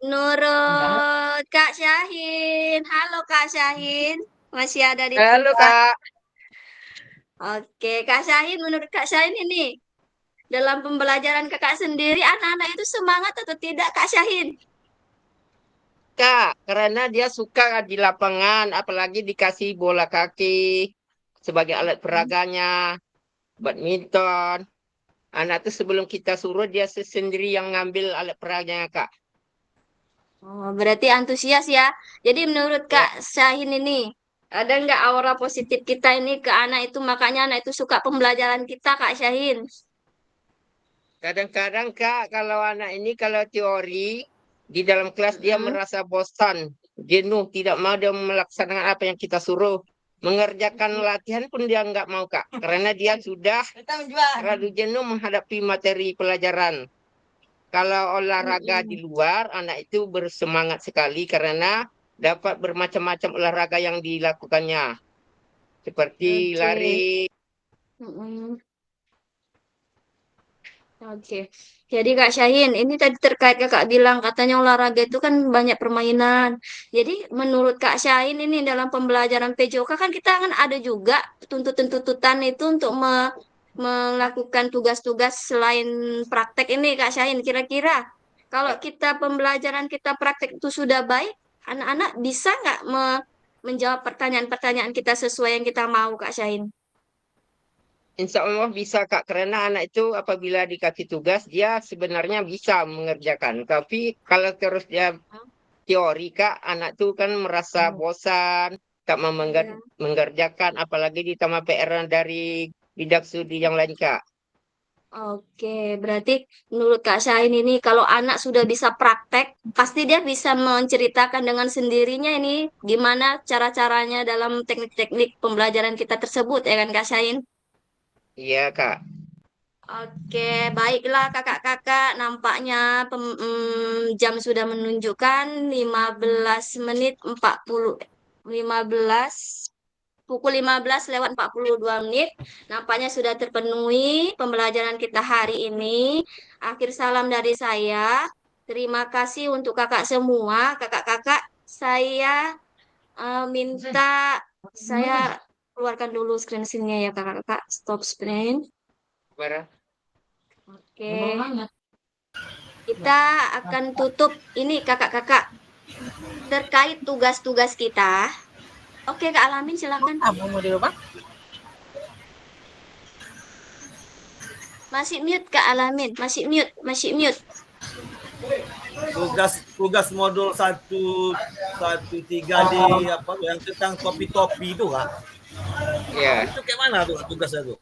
Menurut Kak Syahin, halo Kak Syahin, masih ada di Halo Kak. Oke, Kak Syahin, menurut Kak Syahin ini dalam pembelajaran Kakak sendiri anak-anak itu semangat atau tidak Kak Syahin? Kak, karena dia suka di lapangan, apalagi dikasih bola kaki sebagai alat peraganya, badminton. Anak itu sebelum kita suruh dia sendiri yang ngambil alat peraganya Kak. Oh, berarti antusias ya. Jadi menurut Kak Syahin ini, ada nggak aura positif kita ini ke anak itu, makanya anak itu suka pembelajaran kita Kak Syahin? Kadang-kadang Kak, kalau anak ini kalau teori, di dalam kelas dia merasa bosan, jenuh, tidak mau dia melaksanakan apa yang kita suruh. Mengerjakan latihan pun dia nggak mau Kak, karena dia sudah terlalu jenuh menghadapi materi pelajaran. Kalau olahraga di luar, anak itu bersemangat sekali karena dapat bermacam-macam olahraga yang dilakukannya. Seperti lari. Oke. Jadi Kak Syahin, ini tadi terkait Kakak bilang katanya olahraga itu kan banyak permainan. Jadi menurut Kak Syahin ini dalam pembelajaran PJOK kan kita kan ada juga tuntutan-tuntutan itu untuk melakukan tugas-tugas selain praktek ini Kak Syahin. Kira-kira kalau kita pembelajaran kita praktek itu sudah baik, anak-anak bisa nggak menjawab pertanyaan-pertanyaan kita sesuai yang kita mau Kak Syahin? Insya Allah bisa Kak, karena anak itu apabila dikasih tugas, dia sebenarnya bisa mengerjakan. Tapi kalau terus dia teori Kak, anak itu kan merasa bosan, tak mau mengerjakan, apalagi ditambah PR dari bidang studi yang lain Kak. Oke, berarti menurut Kak Syahin ini kalau anak sudah bisa praktek, pasti dia bisa menceritakan dengan sendirinya ini gimana cara-caranya dalam teknik-teknik pembelajaran kita tersebut ya kan Kak Syahin? Iya Kak. Oke, baiklah kakak-kakak, nampaknya jam sudah menunjukkan 15 menit 40 pukul 15 lewat 42 menit. Nampaknya sudah terpenuhi pembelajaran kita hari ini. Akhir salam dari saya. Terima kasih untuk kakak semua. Kakak-kakak, saya minta saya keluarkan dulu screen-nya ya kakak-kakak. Stop screen. Oke. Kita akan tutup ini kakak-kakak. Terkait tugas-tugas kita. Oke Kak Alamin silakan. Mau dirubah? Masih mute Kak Alamin, masih mute. tugas modul 113 di apa yang tentang topi-topi itu Kak. Ya. Itu kayak mana tuh tugasnya tuh?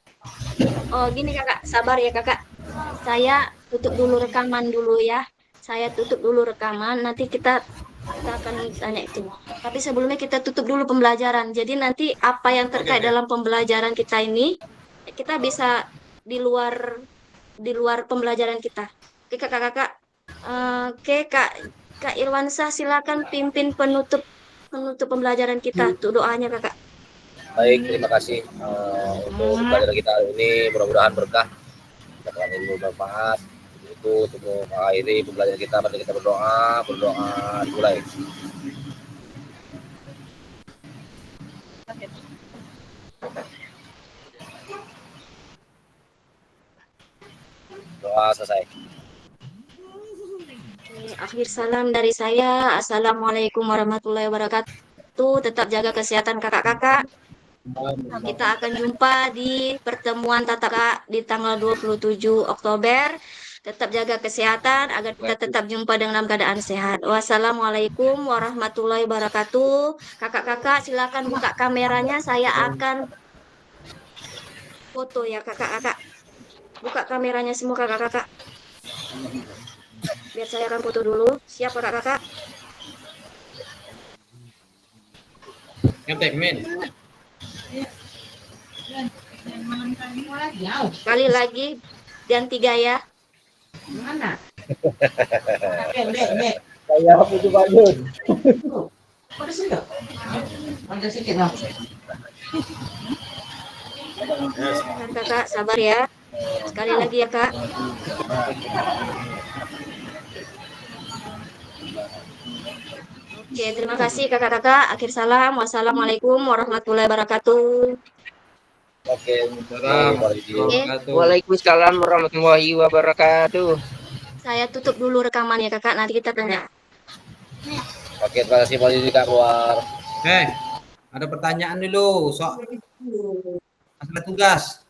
Oh, gini Kakak, sabar ya Kakak. Saya tutup dulu rekaman dulu ya. Saya tutup dulu rekaman, nanti kita akan tanya itu. Tapi sebelumnya kita tutup dulu pembelajaran. Jadi nanti apa yang terkait dalam pembelajaran kita ini, kita bisa di luar pembelajaran kita. Oke Kakak-kakak. Oke Kak Irwansyah, silakan pimpin penutup pembelajaran kita. Untuk doanya Kakak. Baik, terima kasih untuk pelajaran kita hari ini. Mudah-mudahan berkah, mudah-mudahan ilmu bermanfaat. Itu untuk mengakhiri pembelajaran kita. Mari kita berdoa dimulai. Doa selesai. Akhir salam dari saya. Assalamualaikum warahmatullahi wabarakatuh. Tetap jaga kesehatan kakak-kakak. Kita akan jumpa di pertemuan tatap muka di tanggal 27 Oktober. Tetap jaga kesehatan agar kita tetap jumpa dalam keadaan sehat. Wassalamualaikum warahmatullahi wabarakatuh. Kakak-kakak silakan buka kameranya. Saya akan foto ya kakak-kakak. Buka kameranya semua kakak-kakak. Biar saya akan foto dulu. Siap kakak-kakak? Ngetek, Min. Sekali lagi dan 3 ya. Mana? Saya putus Pak Jun. Ada sedikit. Ada sedikit lah. Kakak sabar ya. Sekali lagi ya kak. Oke, terima kasih kakak-kakak. Akhir salam. Wassalamualaikum warahmatullahi wabarakatuh. Oke. Waalaikumsalam warahmatullahi wabarakatuh. Saya tutup dulu rekamannya kakak. Nanti kita tanya. Oke, terima kasih Pak Jun Kak keluar. Ada pertanyaan dulu soal masalah tugas.